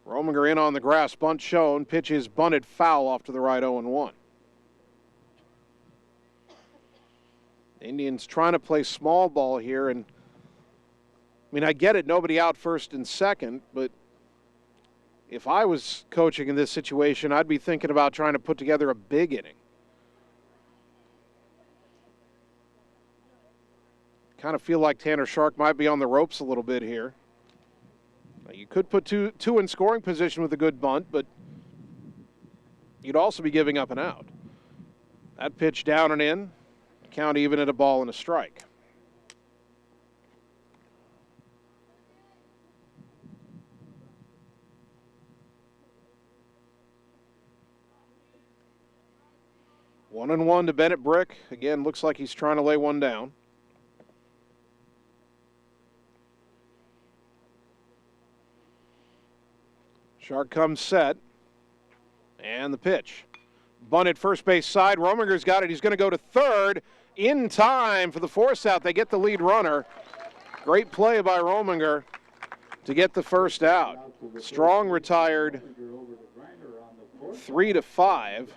Rominger in on the grass, bunt shown. Pitch is bunted foul off to the right, 0-1. Indians trying to play small ball here, and I mean, I get it, nobody out first and second, but if I was coaching in this situation, I'd be thinking about trying to put together a big inning. Kind of feel like Tanner Shark might be on the ropes a little bit here. You could put two in scoring position with a good bunt, but you'd also be giving up an out. That pitch down and in. Count even at a ball and a strike. One and one to Bennett Brick. Again, looks like he's trying to lay one down. Shark comes set. And the pitch. Bunted first base side. Rominger's got it. He's going to go to third in time for the force out. They get the lead runner. Great play by Rominger to get the first out. Strong retired 3-5.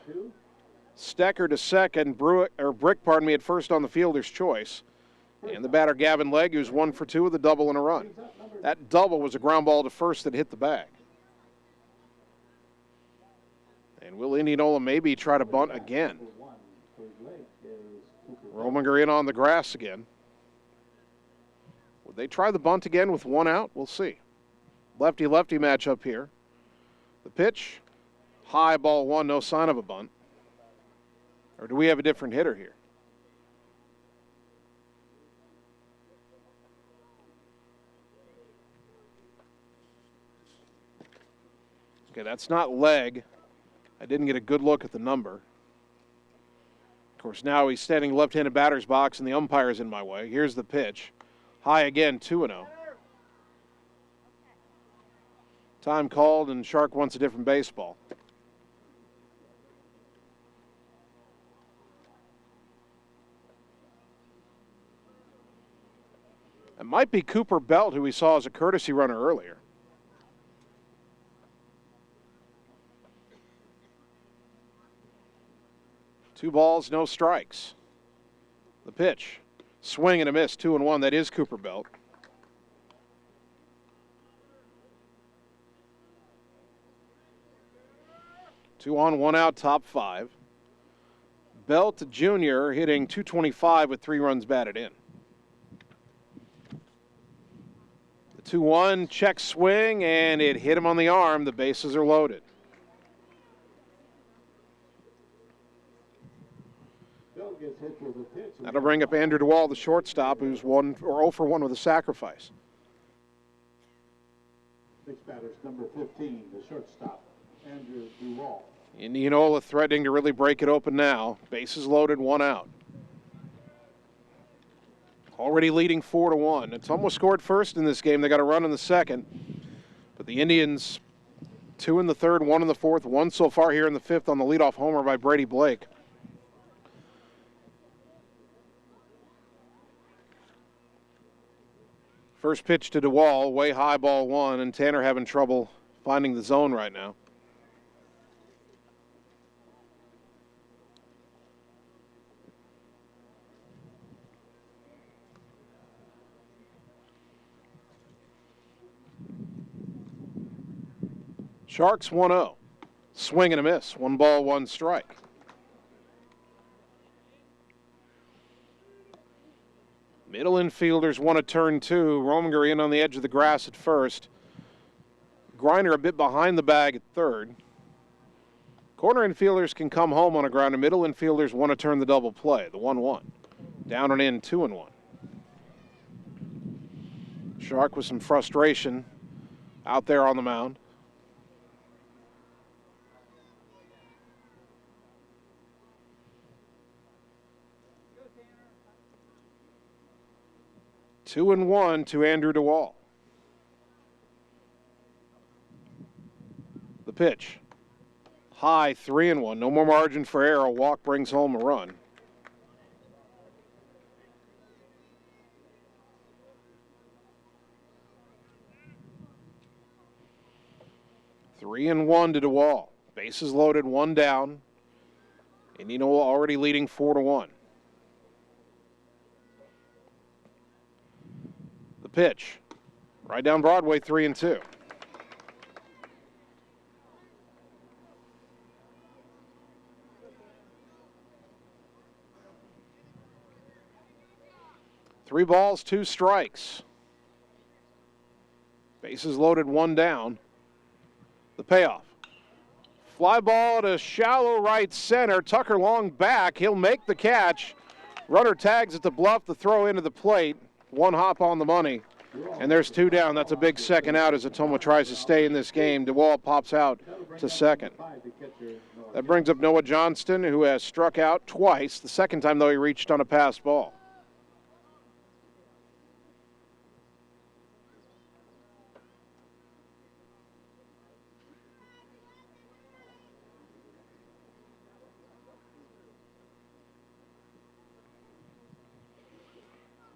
Stecker to second. Brick, at first on the fielder's choice. And the batter, Gavin Legg, who's 1 for 2 with a double and a run. That double was a ground ball to first that hit the bag. And will Indianola maybe try to bunt again? Rominger in on the grass again. Would they try the bunt again with 1 out? We'll see. Lefty-lefty matchup here. The pitch, high, ball 1, no sign of a bunt. Or do we have a different hitter here? Okay, that's not Legg. I didn't get a good look at the number. Of course, now he's standing left-handed batter's box and the umpire's in my way. Here's the pitch. High again, 2-0. Time called, and Shark wants a different baseball. It might be Cooper Belt, who we saw as a courtesy runner earlier. Two balls, no strikes. The pitch, swing and a miss, 2-1. That is Cooper Belt. Two on, 1 out, top 5. Belt Jr. hitting .225 with 3 runs batted in. The 2-1 check swing, and it hit him on the arm. The bases are loaded. That'll bring up Andrew DeWall, the shortstop, who's 0 for 1 with a sacrifice. Next batter's number 15, the shortstop, Andrew DeWall. Indianola threatening to really break it open now. Bases loaded, 1 out. Already leading 4-1. Ottumwa scored first in this game. They got a run in the second. But the Indians, 2 in the third, 1 in the fourth, 1 so far here in the fifth on the leadoff homer by Brady Blake. First pitch to DeWall, way high, ball 1, and Tanner having trouble finding the zone right now. Sharks 1-0. Swing and a miss. 1 ball, 1 strike. Middle infielders want to turn 2. Rominger in on the edge of the grass at first. Griner a bit behind the bag at third. Corner infielders can come home on a grounder. Middle infielders want to turn the double play, the 1-1. Down and in, 2-1. Shark with some frustration out there on the mound. Two and 1 to Andrew DeWall. The pitch. High, 3-1. No more margin for error. A walk brings home a run. Three and 1 to DeWall. Bases loaded, 1 down. Indianola already leading 4-1. Pitch. Right down Broadway, 3-2. Three balls, 2 strikes. Bases loaded, 1 down. The payoff. Fly ball to shallow right center. Tucker long back. He'll make the catch. Runner tags at the bluff. The throw into the plate. 1 hop on the money, and there's 2 down. That's a big second out as Ottumwa tries to stay in this game. DeWall pops out to second. That brings up Noah Johnston, who has struck out twice. The second time, though, he reached on a pass ball.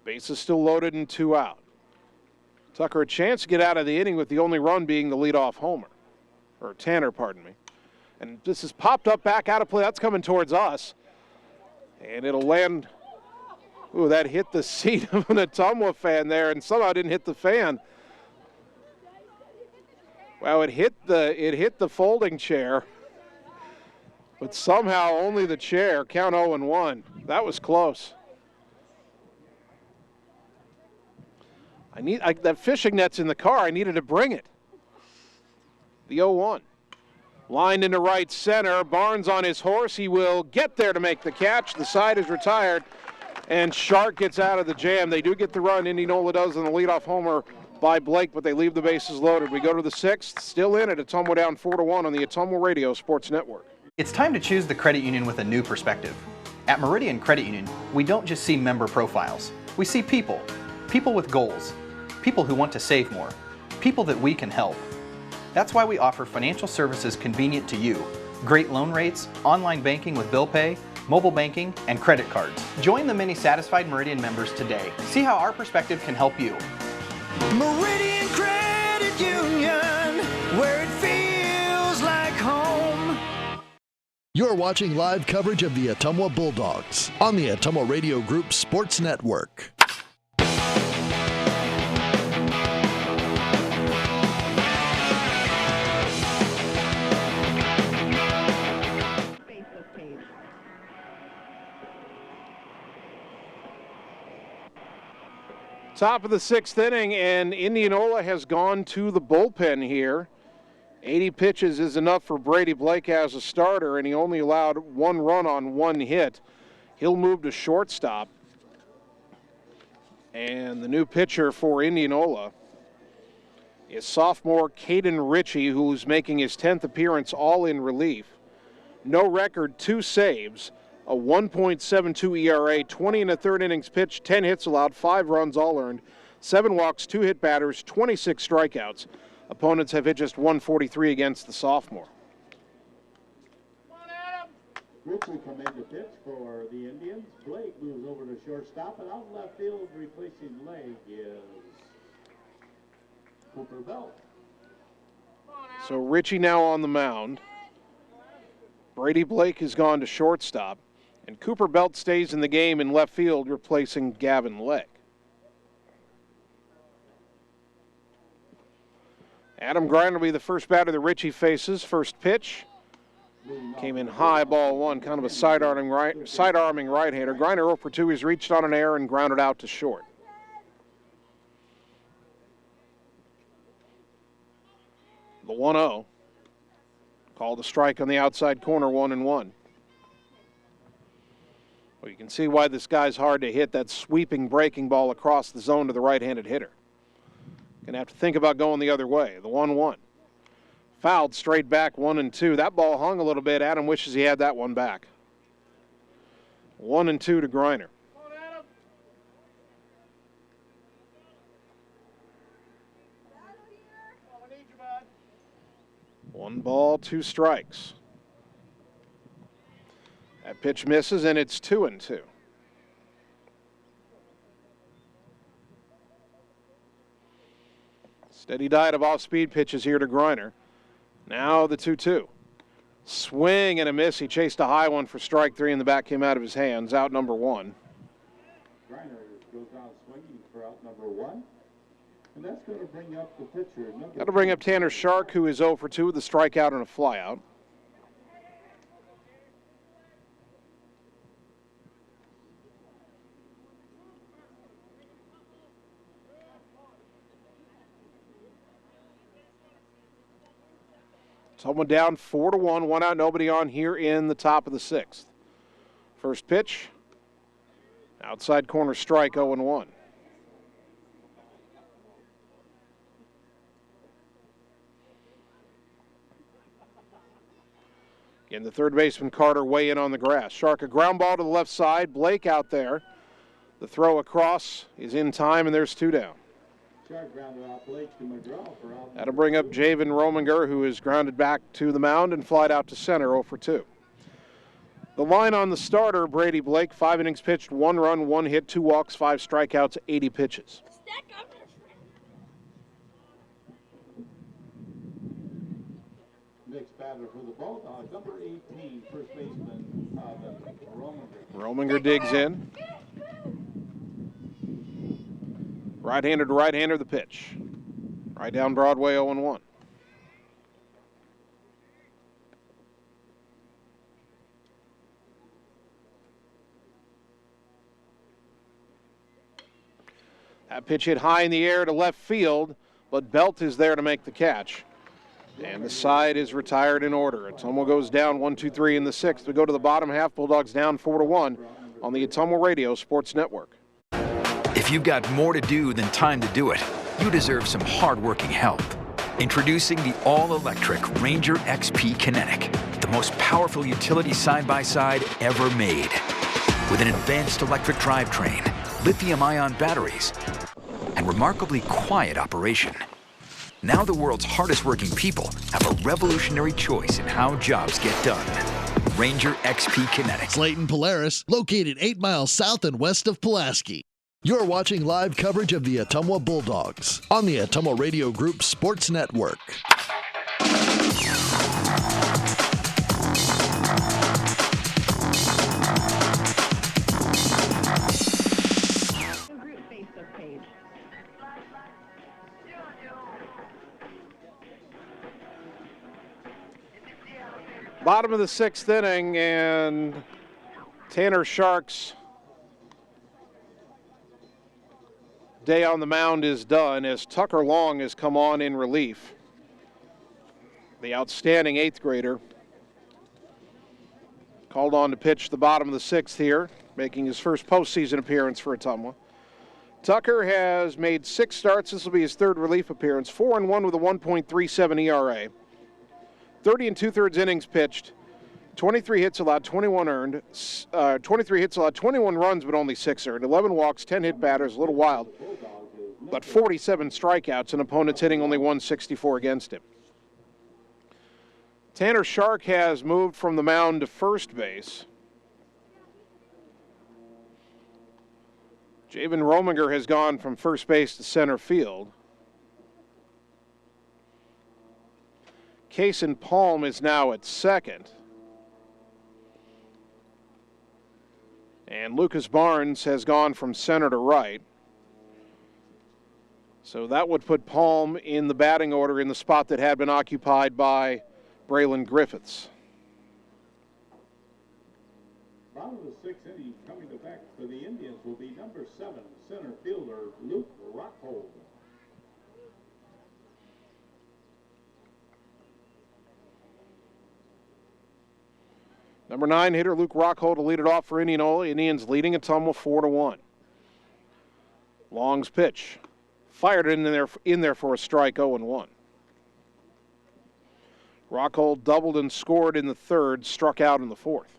Bases still loaded and 2 out. Tucker a chance to get out of the inning with the only run being the leadoff homer. Or Tanner, pardon me. And this is popped up back out of play. That's coming towards us. And it'll land Ooh, that hit the seat of an Ottumwa fan there and somehow didn't hit the fan. Well, it hit the folding chair, but somehow only the chair. Count 0-1. That was close. That fishing net's in the car. I needed to bring it. The 0-1. Lined into right center. Barnes on his horse. He will get there to make the catch. The side is retired, and Shark gets out of the jam. They do get the run. Indianola does on the leadoff homer by Blake, but they leave the bases loaded. We go to the sixth. Still in it. Ottumwa down 4-1 on the Ottumwa Radio Sports Network. It's time to choose the credit union with a new perspective. At Meridian Credit Union, we don't just see member profiles. We see people. People with goals. People who want to save more. People that we can help. That's why we offer financial services convenient to you. Great loan rates, online banking with bill pay, mobile banking, and credit cards. Join the many satisfied Meridian members today. See how our perspective can help you. Meridian Credit Union, where it feels like home. You're watching live coverage of the Ottumwa Bulldogs on the Ottumwa Radio Group Sports Network. Top of the sixth inning, and Indianola has gone to the bullpen here. 80 pitches is enough for Brady Blake as a starter, and he only allowed one run on one hit. He'll move to shortstop. And the new pitcher for Indianola is sophomore Caden Ritchie, who's making his 10th appearance all in relief. No record, 2 saves. A 1.72 ERA, 20 in the third innings pitched, 10 hits allowed, 5 runs all earned, 7 walks, 2 hit batters, 26 strikeouts. Opponents have hit just 143 against the sophomore. Ritchie come in to pitch for the Indians. Blake moves over to shortstop, and out in left field replacing leg is Cooper Belt. So Ritchie now on the mound. Brady Blake has gone to shortstop. And Cooper Belt stays in the game in left field, replacing Gavin Legg. Adam Griner will be the first batter that Ritchie faces. First pitch came in high, ball one, kind of a side-arming right-hander. Griner 0 for 2. He's reached on an error and grounded out to short. The 1-0. Called a strike on the outside corner, 1-1. Well, you can see why this guy's hard to hit. That sweeping breaking ball across the zone to the right-handed hitter. Gonna have to think about going the other way. The 1-1. Fouled straight back, 1-2. That ball hung a little bit. Adam wishes he had that one back. 1-2 to Griner. One ball, 2 strikes. That pitch misses, and it's 2-2. Steady diet of off-speed pitches here to Griner. Now the 2-2. Swing and a miss. He chased a high one for strike 3, and the bat came out of his hands. Out number 1. Griner goes down swinging for out number 1. And that's going to bring up the pitcher. That'll bring up Tanner Shark, who is 0 for 2 with a strikeout and a flyout. Someone down 4-1, 1 out, nobody on here in the top of the 6th. First pitch, outside corner strike, 0-1. Again, the third baseman Carter way in on the grass. Shark a ground ball to the left side. Blake out there. The throw across is in time, and there's 2 down. That'll bring up Javen Rominger, who is grounded back to the mound and flied out to center, 0 for 2. The line on the starter, Brady Blake, 5 innings pitched, 1 run, 1 hit, 2 walks, 5 strikeouts, 80 pitches. Next batter for the Bulldogs, number 18, first baseman Rominger. Rominger digs in. Right-hander to right-hander, the pitch. Right down Broadway, 0-1. That pitch hit high in the air to left field, but Belt is there to make the catch. And the side is retired in order. Ottumwa goes down 1-2-3 in the sixth. We go to the bottom half. Bulldogs down 4-1 on the Ottumwa Radio Sports Network. If you've got more to do than time to do it, you deserve some hard-working help. Introducing the all-electric Ranger XP Kinetic, the most powerful utility side-by-side ever made. With an advanced electric drivetrain, lithium-ion batteries, and remarkably quiet operation. Now the world's hardest working people have a revolutionary choice in how jobs get done. Ranger XP Kinetic. Slayton Polaris, located 8 miles south and west of Pulaski. You're watching live coverage of the Ottumwa Bulldogs on the Ottumwa Radio Group Sports Network. Bottom of the sixth inning, and Tanner Shark's day on the mound is done as Tucker Long has come on in relief. The outstanding eighth grader called on to pitch the bottom of the sixth here, making his first postseason appearance for Ottumwa. Tucker has made 6 starts. This will be his third relief appearance. 4-1 with a 1.37 ERA. 30 2/3 innings pitched, 23 hits allowed, 21 earned, 23 hits allowed, 21 runs, but only 6 earned, 11 walks, 10 hit batters, a little wild, but 47 strikeouts, and opponents hitting only 164 against him. Tanner Shark has moved from the mound to first base. Javen Rominger has gone from first base to center field. Kason Palm is now at second. And Lucas Barnes has gone from center to right. So that would put Palm in the batting order in the spot that had been occupied by Braylon Griffiths. Bottom of the sixth inning, coming to bat for the Indians will be number 7, center fielder Luke Rockhold. Number 9 hitter Luke Rockhold to lead it off for Indianola. Indians leading Ottumwa 4-1. Long's pitch. Fired in there for a strike, 0-1. Rockhold doubled and scored in the third, struck out in the fourth.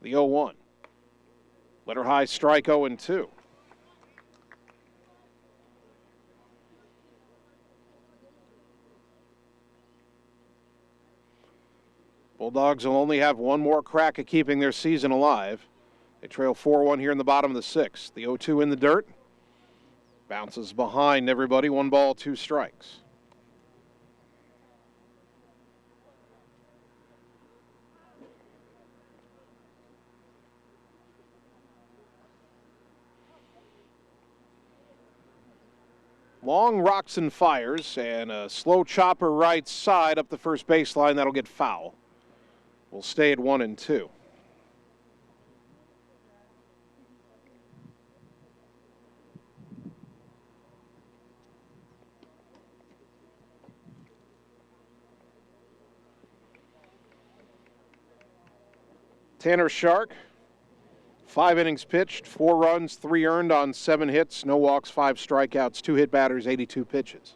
The 0-1. Letter high strike, 0-2. Bulldogs will only have one more crack at keeping their season alive. They trail 4-1 here in the bottom of the sixth. The 0-2 in the dirt. Bounces behind everybody. 1 ball, 2 strikes. Long rocks and fires, and a slow chopper right side up the first baseline. That'll get foul. We'll stay at 1-2. Tanner Shark, 5 innings pitched, 4 runs, 3 earned on 7 hits, no walks, 5 strikeouts, 2 hit batters, 82 pitches.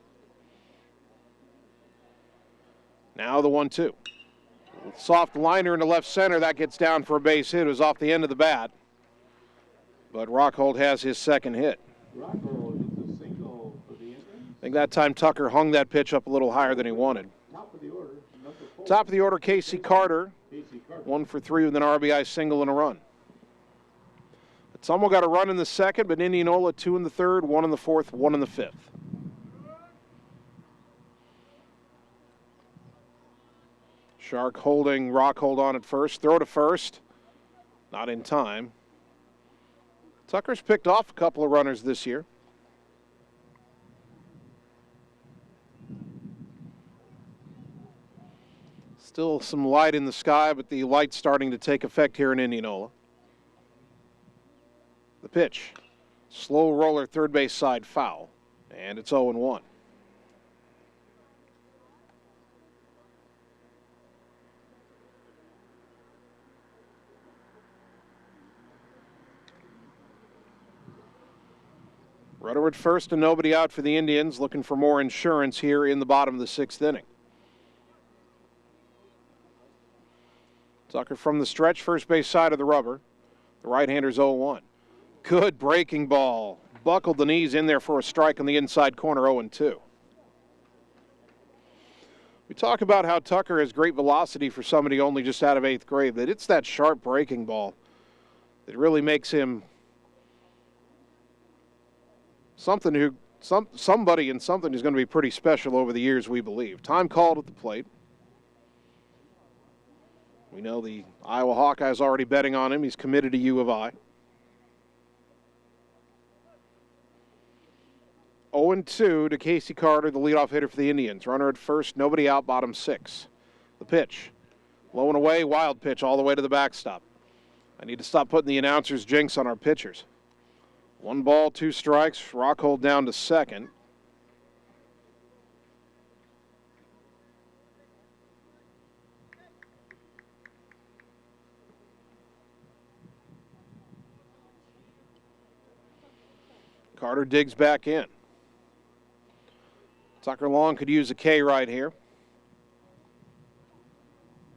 Now the 1-2. Soft liner into left center. That gets down for a base hit. It was off the end of the bat. But Rockhold has his second hit. I think that time Tucker hung that pitch up a little higher than he wanted. Top of the order, Casey Carter. 1 for 3 with an RBI single and a run. Ottumwa got a run in the second, but Indianola 2 in the third, 1 in the fourth, 1 in the fifth. Shark holding Rockhold on at first. Throw to first. Not in time. Tucker's picked off a couple of runners this year. Still some light in the sky, but the light's starting to take effect here in Indianola. The pitch. Slow roller, third base side foul. And it's 0-1. Runner at first and nobody out for the Indians, looking for more insurance here in the bottom of the 6th inning. Tucker from the stretch, first base side of the rubber. The right-hander's 0-1. Good breaking ball. Buckled the knees in there for a strike on the inside corner, 0-2. We talk about how Tucker has great velocity for somebody only just out of 8th grade, but it's that sharp breaking ball that really makes him somebody and something who's going to be pretty special over the years, we believe. Time called at the plate. We know the Iowa Hawkeyes already betting on him. He's committed to U of I. 0-2 to Casey Carter, the leadoff hitter for the Indians. Runner at first, nobody out, bottom 6. The pitch. Low and away, wild pitch all the way to the backstop. I need to stop putting the announcer's jinx on our pitchers. 1 ball, 2 strikes. Rockhold down to second. Carter digs back in. Tucker Long could use a K right here.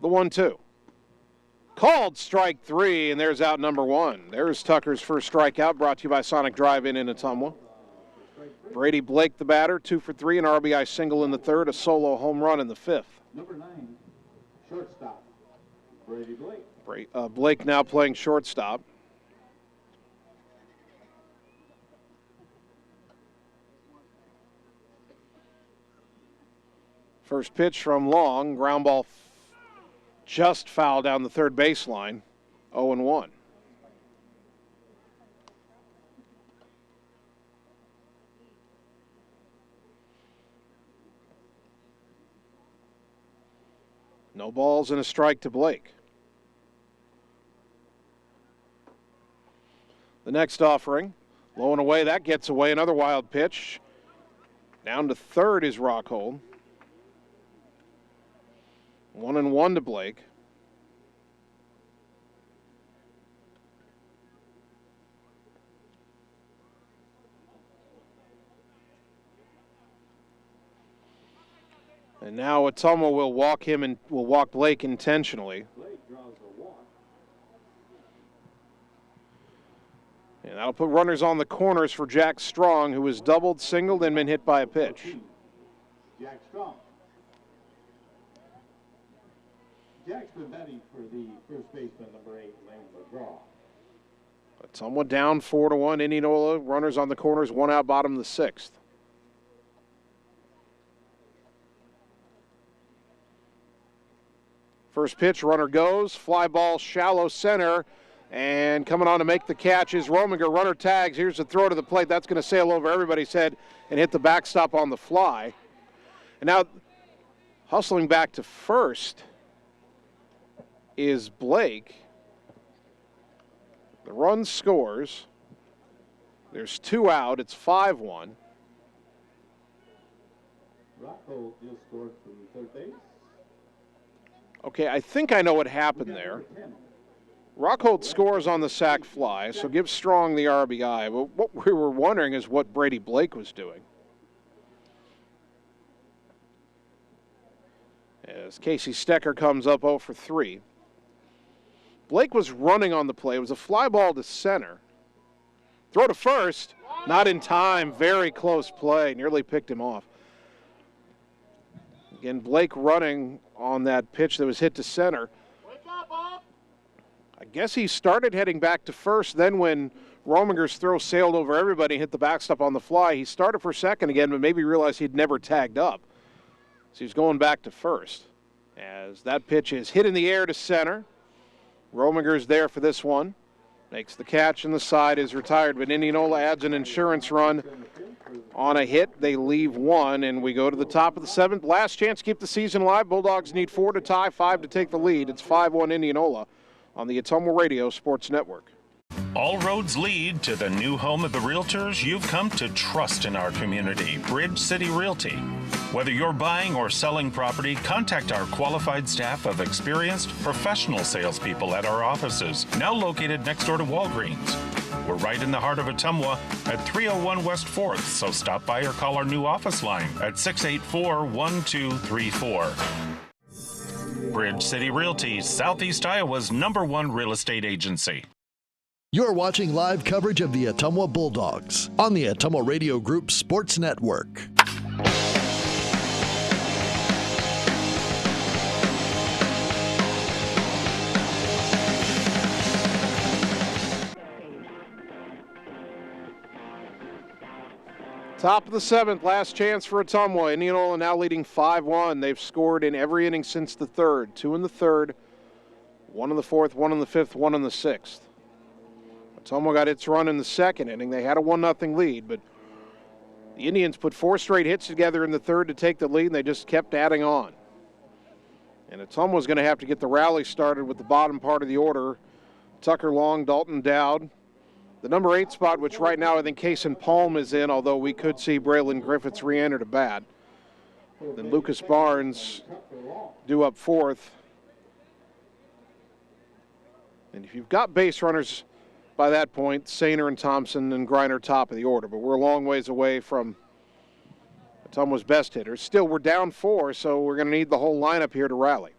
The 1-2. Called strike 3, and there's out number 1. There's Tucker's first strikeout, brought to you by Sonic Drive-In Ottumwa. Brady Blake, the batter, 2 for 3, an RBI single in the 3rd, a solo home run in the 5th. Number 9, shortstop, Brady Blake. Blake now playing shortstop. First pitch from Long, ground ball just foul down the third baseline, 0-1. No balls and a strike to Blake. The next offering, low and away, that gets away, another wild pitch. Down to third is Rockhold. 1-1 to Blake. And now Ottumwa will walk Blake intentionally. Blake draws a walk. And that'll put runners on the corners for Jack Strong, who was doubled, singled, and been hit by a pitch. Jack Strong. Jack's been batting for the first baseman, number 8, Lane McGraw. Ottumwa down 4-1. Indianola, runners on the corners, 1 out, bottom of the 6th. First pitch, runner goes, fly ball, shallow center, and coming on to make the catch is Rominger. Runner tags, here's the throw to the plate. That's going to sail over everybody's head and hit the backstop on the fly. And now, hustling back to first is Blake. The run scores. There's 2 out. It's 5-1. Rockhold just scored from third base. Okay, I think I know what happened there. Rockhold scores on the sac fly, so gives Strong the RBI. But what we were wondering is what Brady Blake was doing. As Casey Stecker comes up 0 for 3. Blake was running on the play. It was a fly ball to center. Throw to first. Not in time. Very close play. Nearly picked him off. Again, Blake running on that pitch that was hit to center. I guess he started heading back to first. Then when Rominger's throw sailed over everybody and hit the backstop on the fly, he started for second again, but maybe realized he'd never tagged up. So he's going back to first. As that pitch is hit in the air to center. Rominger's there for this one. Makes the catch, and the side is retired. But Indianola adds an insurance run on a hit. They leave one, and we go to the top of the 7th. Last chance to keep the season alive. Bulldogs need 4 to tie, 5 to take the lead. It's 5-1 Indianola on the Ottumwa Radio Sports Network. All roads lead to the new home of the realtors you've come to trust in our community, Bridge City Realty. Whether you're buying or selling property, contact our qualified staff of experienced, professional salespeople at our offices, now located next door to Walgreens. We're right in the heart of Ottumwa at 301 West 4th, so stop by or call our new office line at 684-1234. Bridge City Realty, Southeast Iowa's #1 real estate agency. You're watching live coverage of the Ottumwa Bulldogs on the Ottumwa Radio Group Sports Network. Top of the 7th, last chance for Ottumwa. Indianola now leading 5-1. They've scored in every inning since the 3rd. 2 in the 3rd, 1 in the 4th, 1 in the 5th, 1 in the 6th. Ottumwa got its run in the 2nd inning. They had a 1-0 lead, but the Indians put 4 straight hits together in the 3rd to take the lead, and they just kept adding on. And Ottumwa's going to have to get the rally started with the bottom part of the order. Tucker Long, Dalton Dowd. The number 8 spot, which right now I think Kason Palm is in, although we could see Braylon Griffiths re-enter to bat. Then Lucas Barnes due up 4th. And if you've got base runners by that point, Sainer and Thompson and Griner top of the order, but we're a long ways away from Ottumwa's best hitters. Still, we're down 4, so we're going to need the whole lineup here to rally.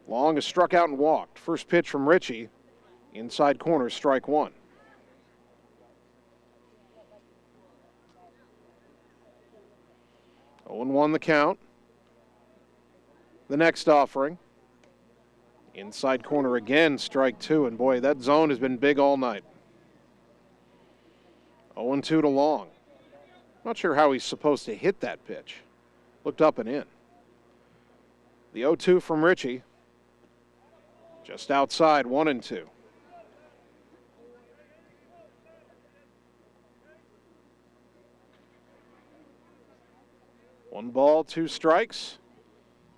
Long has struck out and walked. First pitch from Ritchie. Inside corner, strike 1. 0-1 the count. The next offering. Inside corner again, strike 2. And boy, that zone has been big all night. 0-2 to Long. Not sure how he's supposed to hit that pitch. Looked up and in. The 0-2 from Ritchie. Just outside, 1-2. 1 ball, 2 strikes,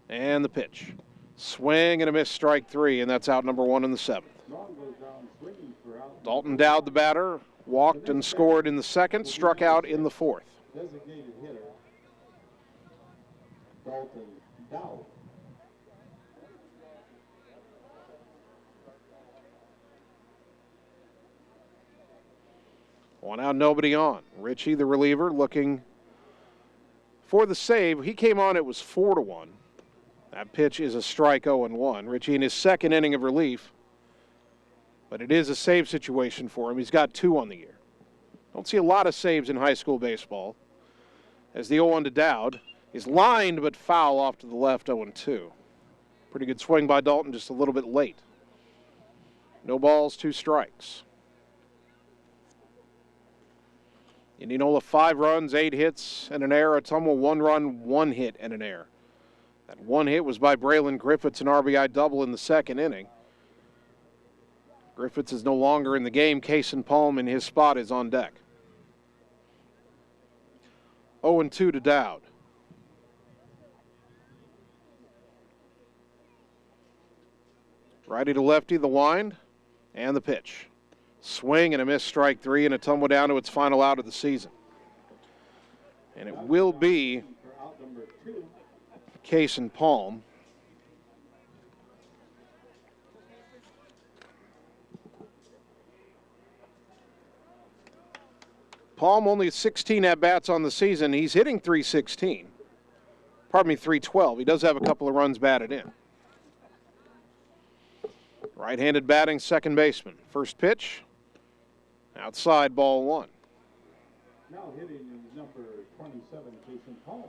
and the pitch. Swing and a miss, strike 3, and that's out number 1 in the 7th. Dalton Dowd, the batter, walked and scored in the 2nd, struck out in the 4th. Designated hitter, Dalton Dowd. One out, nobody on. Ritchie, the reliever, looking for the save. He came on, it was 4-1. That pitch is a strike, 0-1. Ritchie in his 2nd inning of relief, but it is a save situation for him. He's got 2 on the year. Don't see a lot of saves in high school baseball. As the 0-1 to Dowd is lined but foul off to the left, 0-2. Pretty good swing by Dalton, just a little bit late. No balls, 2 strikes. Indianola 5 runs, 8 hits, and an error. Ottumwa 1 run, 1 hit, and an error. That 1 hit was by Braylon Griffiths, an RBI double in the 2nd inning. Griffiths is no longer in the game. Kason Palm in his spot is on deck. 0-2 to Dowd. Righty to lefty, the wind, and the pitch. Swing and a miss, strike 3, and Ottumwa down to its final out of the season. And it will be Kason Palm. Palm only 16 at-bats on the season. He's hitting .316. Pardon me, .312. He does have a couple of runs batted in. Right-handed batting, second baseman. First pitch, outside, ball 1. Now hitting is number 27, Kason Palm.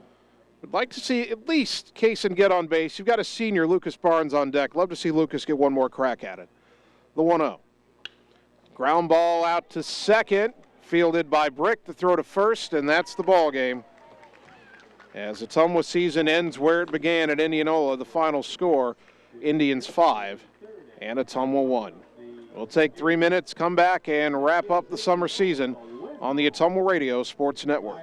Would like to see at least Kason get on base. You've got a senior, Lucas Barnes, on deck. Love to see Lucas get one more crack at it. The 1-0. Ground ball out to second, fielded by Brick. The throw to first, and that's the ball game. As Ottumwa season ends where it began at Indianola, the final score, Indians 5 and Ottumwa 1. We'll take 3 minutes, come back, and wrap up the summer season on the Ottumwa Radio Sports Network.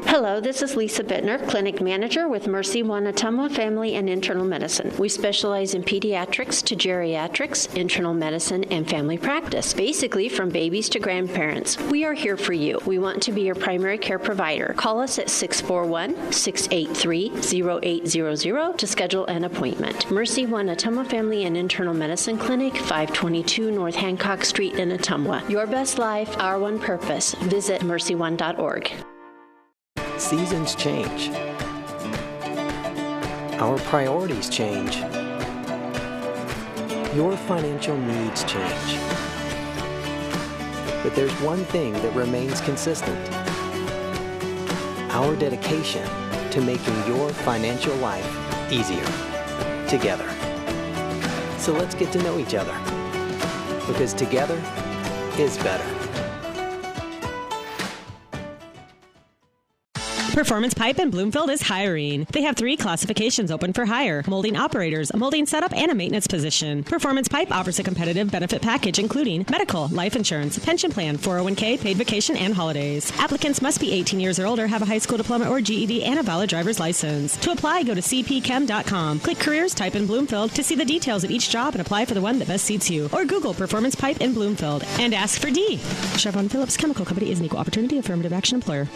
Hello, this is Lisa Bittner, Clinic Manager with Mercy One Ottumwa Family and Internal Medicine. We specialize in pediatrics to geriatrics, internal medicine, and family practice, basically from babies to grandparents. We are here for you. We want to be your primary care provider. Call us at 641-683-0800 to schedule an appointment. Mercy One Ottumwa Family and Internal Medicine Clinic, 522 North Hancock Street in Ottumwa. Your best life, our one purpose. Visit mercyone.org. Seasons change. Our priorities change. Your financial needs change. But there's one thing that remains consistent. Our dedication to making your financial life easier together. So let's get to know each other, because together is better. Performance Pipe in Bloomfield is hiring. They have 3 classifications open for hire: molding operators, a molding setup, and a maintenance position. Performance Pipe offers a competitive benefit package including medical, life insurance, pension plan, 401k, paid vacation, and holidays. Applicants must be 18 years or older, have a high school diploma or GED, and a valid driver's license. To apply, go to cpchem.com. Click Careers, type in Bloomfield to see the details of each job and apply for the one that best suits you. Or Google Performance Pipe in Bloomfield and ask for D. Chevron Phillips Chemical Company is an equal opportunity affirmative action employer.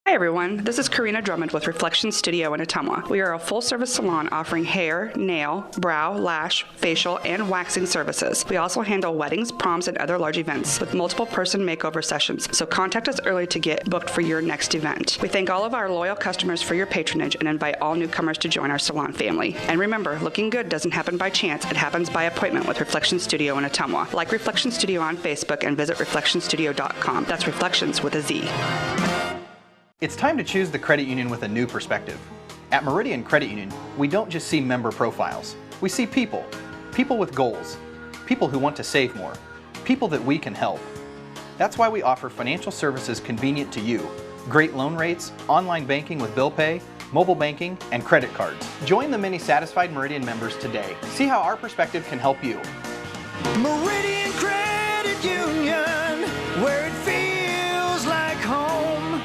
Hi everyone, this is Karina Drummond with Reflection Studio in Ottumwa. We are a full-service salon offering hair, nail, brow, lash, facial, and waxing services. We also handle weddings, proms, and other large events with multiple person makeover sessions, so contact us early to get booked for your next event. We thank all of our loyal customers for your patronage and invite all newcomers to join our salon family. And remember, looking good doesn't happen by chance, it happens by appointment with Reflection Studio in Ottumwa. Like Reflection Studio on Facebook and visit reflectionstudio.com. That's Reflections with a Z. It's time to choose the credit union with a new perspective. At Meridian Credit Union, we don't just see member profiles. We see people. People with goals. People who want to save more. People that we can help. That's why we offer financial services convenient to you. Great loan rates, online banking with bill pay, mobile banking, and credit cards. Join the many satisfied Meridian members today. See how our perspective can help you. Meridian Credit Union, where it feels like home.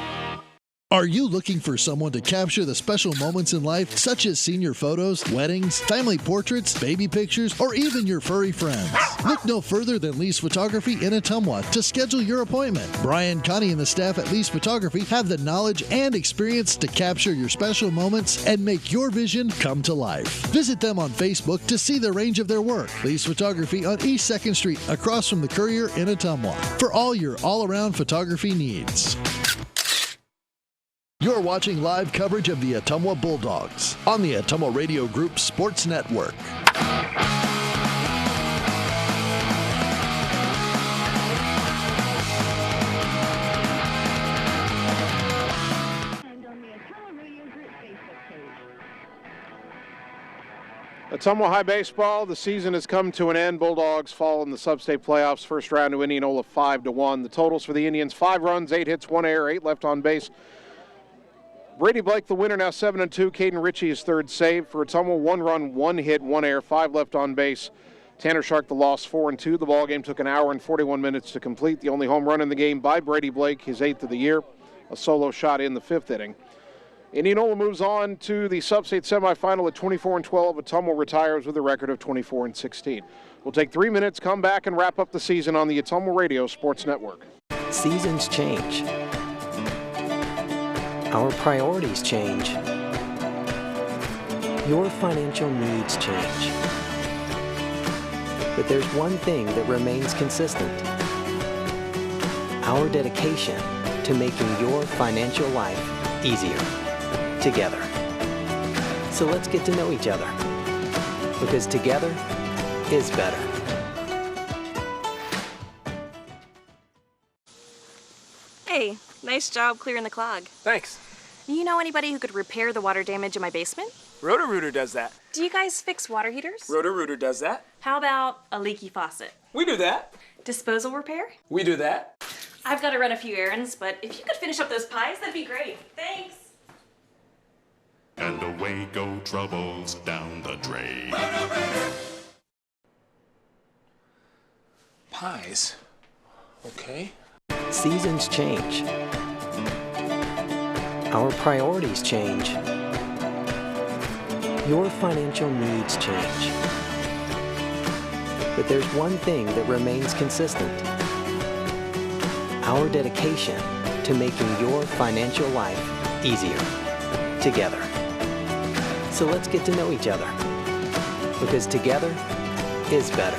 Are you looking for someone to capture the special moments in life, such as senior photos, weddings, family portraits, baby pictures, or even your furry friends? Look no further than Lee's Photography in Ottumwa to schedule your appointment. Brian, Connie, and the staff at Lee's Photography have the knowledge and experience to capture your special moments and make your vision come to life. Visit them on Facebook to see the range of their work. Lee's Photography on East 2nd Street, across from the Courier in Ottumwa, for all your all-around photography needs. You're watching live coverage of the Ottumwa Bulldogs on the Ottumwa Radio Group Sports Network. Ottumwa High Baseball, the season has come to an end. Bulldogs fall in the Substate playoffs, first round to Indianola 5-1. The totals for the Indians: 5 runs, 8 hits, 1 error, 8 left on base. Brady Blake, the winner, now 7-2. Caden Ritchie, his third save. For Ottumwa, 1 run, 1 hit, 1 error, 5 left on base. Tanner Shark, the loss, 4-2. The ball game took an hour and 41 minutes to complete. The only home run in the game by Brady Blake, his 8th of the year, a solo shot in the 5th inning. Indianola moves on to the Substate semifinal at 24-12. Ottumwa retires with a record of 24-16. We'll take 3 minutes, come back, and wrap up the season on the Ottumwa Radio Sports Network. Seasons change. Our priorities change. Your financial needs change. But there's one thing that remains consistent. Our dedication to making your financial life easier together. So let's get to know each other, because together is better. Hey, nice job clearing the clog. Thanks. You know anybody who could repair the water damage in my basement? Roto-Rooter does that. Do you guys fix water heaters? Roto-Rooter does that. How about a leaky faucet? We do that. Disposal repair? We do that. I've got to run a few errands, but if you could finish up those pies, that'd be great. Thanks. And away go troubles down the drain. Pies. Okay. Seasons change. Our priorities change. Your financial needs change. But there's one thing that remains consistent. Our dedication to making your financial life easier together. So let's get to know each other, because together is better.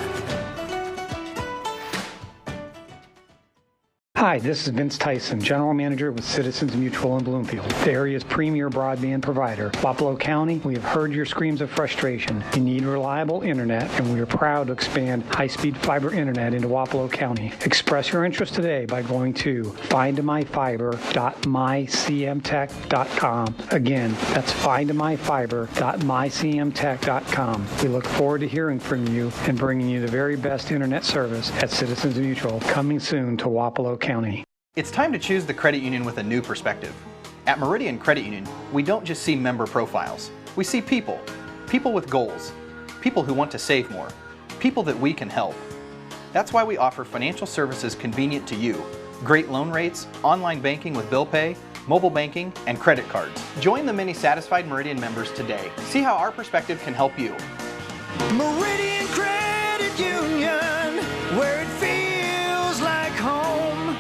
Hi, this is Vince Tyson, General Manager with Citizens Mutual in Bloomfield, the area's premier broadband provider. Wapello County, we have heard your screams of frustration. You need reliable internet, and we are proud to expand high-speed fiber internet into Wapello County. Express your interest today by going to findmyfiber.mycmtech.com. Again, that's findmyfiber.mycmtech.com. We look forward to hearing from you and bringing you the very best internet service at Citizens Mutual, coming soon to Wapello County. It's time to choose the credit union with a new perspective. At Meridian Credit Union, we don't just see member profiles. We see people. People with goals. People who want to save more. People that we can help. That's why we offer financial services convenient to you. Great loan rates, online banking with bill pay, mobile banking, and credit cards. Join the many satisfied Meridian members today. See how our perspective can help you. Meridian Credit Union, where it feels like home.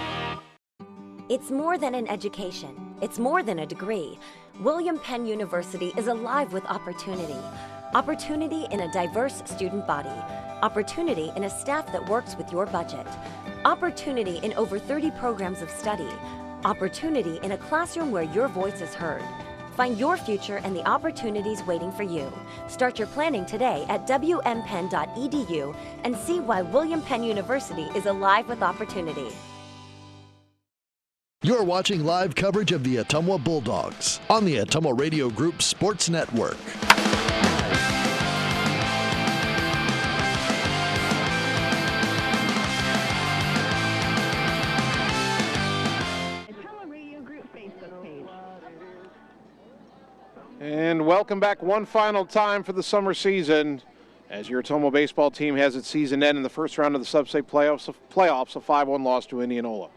It's more than an education. It's more than a degree. William Penn University is alive with opportunity. Opportunity in a diverse student body. Opportunity in a staff that works with your budget. Opportunity in over 30 programs of study. Opportunity in a classroom where your voice is heard. Find your future and the opportunities waiting for you. Start your planning today at wmpenn.edu and see why William Penn University is alive with opportunity. You're watching live coverage of the Ottumwa Bulldogs on the Ottumwa Radio Group Sports Network. And welcome back one final time for the summer season as your Ottumwa baseball team has its season end in the first round of the Substate playoffs, a 5-1 loss to Indianola.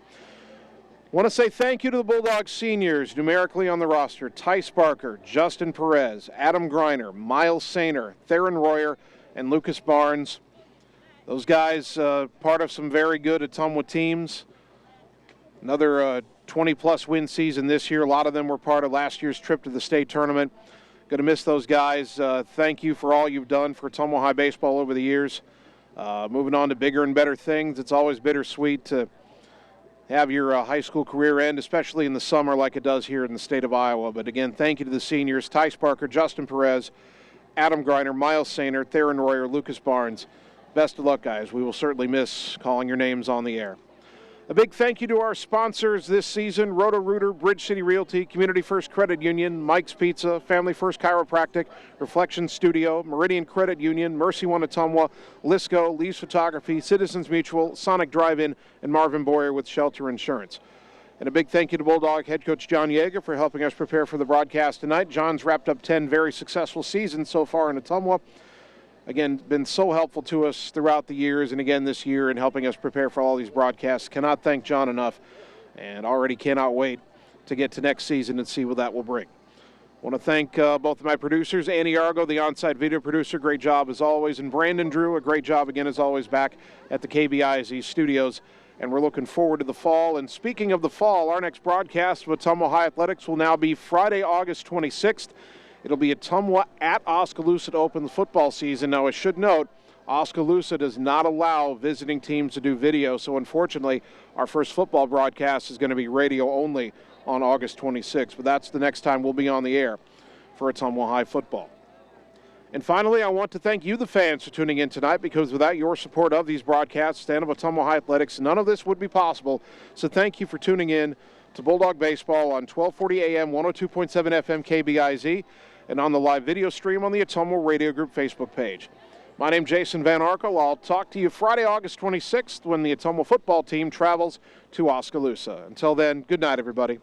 Want to say thank you to the Bulldogs seniors numerically on the roster: Tice Barker, Justin Perez, Adam Greiner, Miles Sainer, Theron Royer, and Lucas Barnes. Those guys part of some very good Ottumwa teams. Another 20-plus win season this year. A lot of them were part of last year's trip to the state tournament. Going to miss those guys. Thank you for all you've done for Ottumwa High baseball over the years. Moving on to bigger and better things. It's always bittersweet to have your high school career end, especially in the summer like it does here in the state of Iowa. But again, thank you to the seniors: Tice Barker, Justin Perez, Adam Greiner, Miles Sainer, Theron Royer, Lucas Barnes. Best of luck, guys. We will certainly miss calling your names on the air. A big thank you to our sponsors this season: Roto-Rooter, Bridge City Realty, Community First Credit Union, Mike's Pizza, Family First Chiropractic, Reflection Studio, Meridian Credit Union, Mercy One Ottumwa, Lisco, Lee's Photography, Citizens Mutual, Sonic Drive-In, and Marvin Boyer with Shelter Insurance. And a big thank you to Bulldog head coach John Yeager for helping us prepare for the broadcast tonight. John's wrapped up 10 very successful seasons so far in Ottumwa. Again, been so helpful to us throughout the years, and again this year in helping us prepare for all these broadcasts. Cannot thank John enough, and already cannot wait to get to next season and see what that will bring. Want to thank both of my producers: Annie Argo, the on-site video producer, great job as always, and Brandon Drew, a great job again as always back at the KBIZ studios. And we're looking forward to the fall. And speaking of the fall, our next broadcast of Ottumwa High Athletics will now be Friday, August 26th. It'll be Ottumwa at Oskaloosa to open the football season. Now, I should note, Oskaloosa does not allow visiting teams to do video, so unfortunately, our first football broadcast is going to be radio only on August 26th. But that's the next time we'll be on the air for Ottumwa High football. And finally, I want to thank you, the fans, for tuning in tonight, because without your support of these broadcasts and of Ottumwa High Athletics, none of this would be possible. So thank you for tuning in to Bulldog Baseball on 1240 AM, 102.7 FM KBIZ, and on the live video stream on the Ottumwa Radio Group Facebook page. My name's Jason Van Arkel. I'll talk to you Friday, August 26th, when the Ottumwa football team travels to Oskaloosa. Until then, good night, everybody.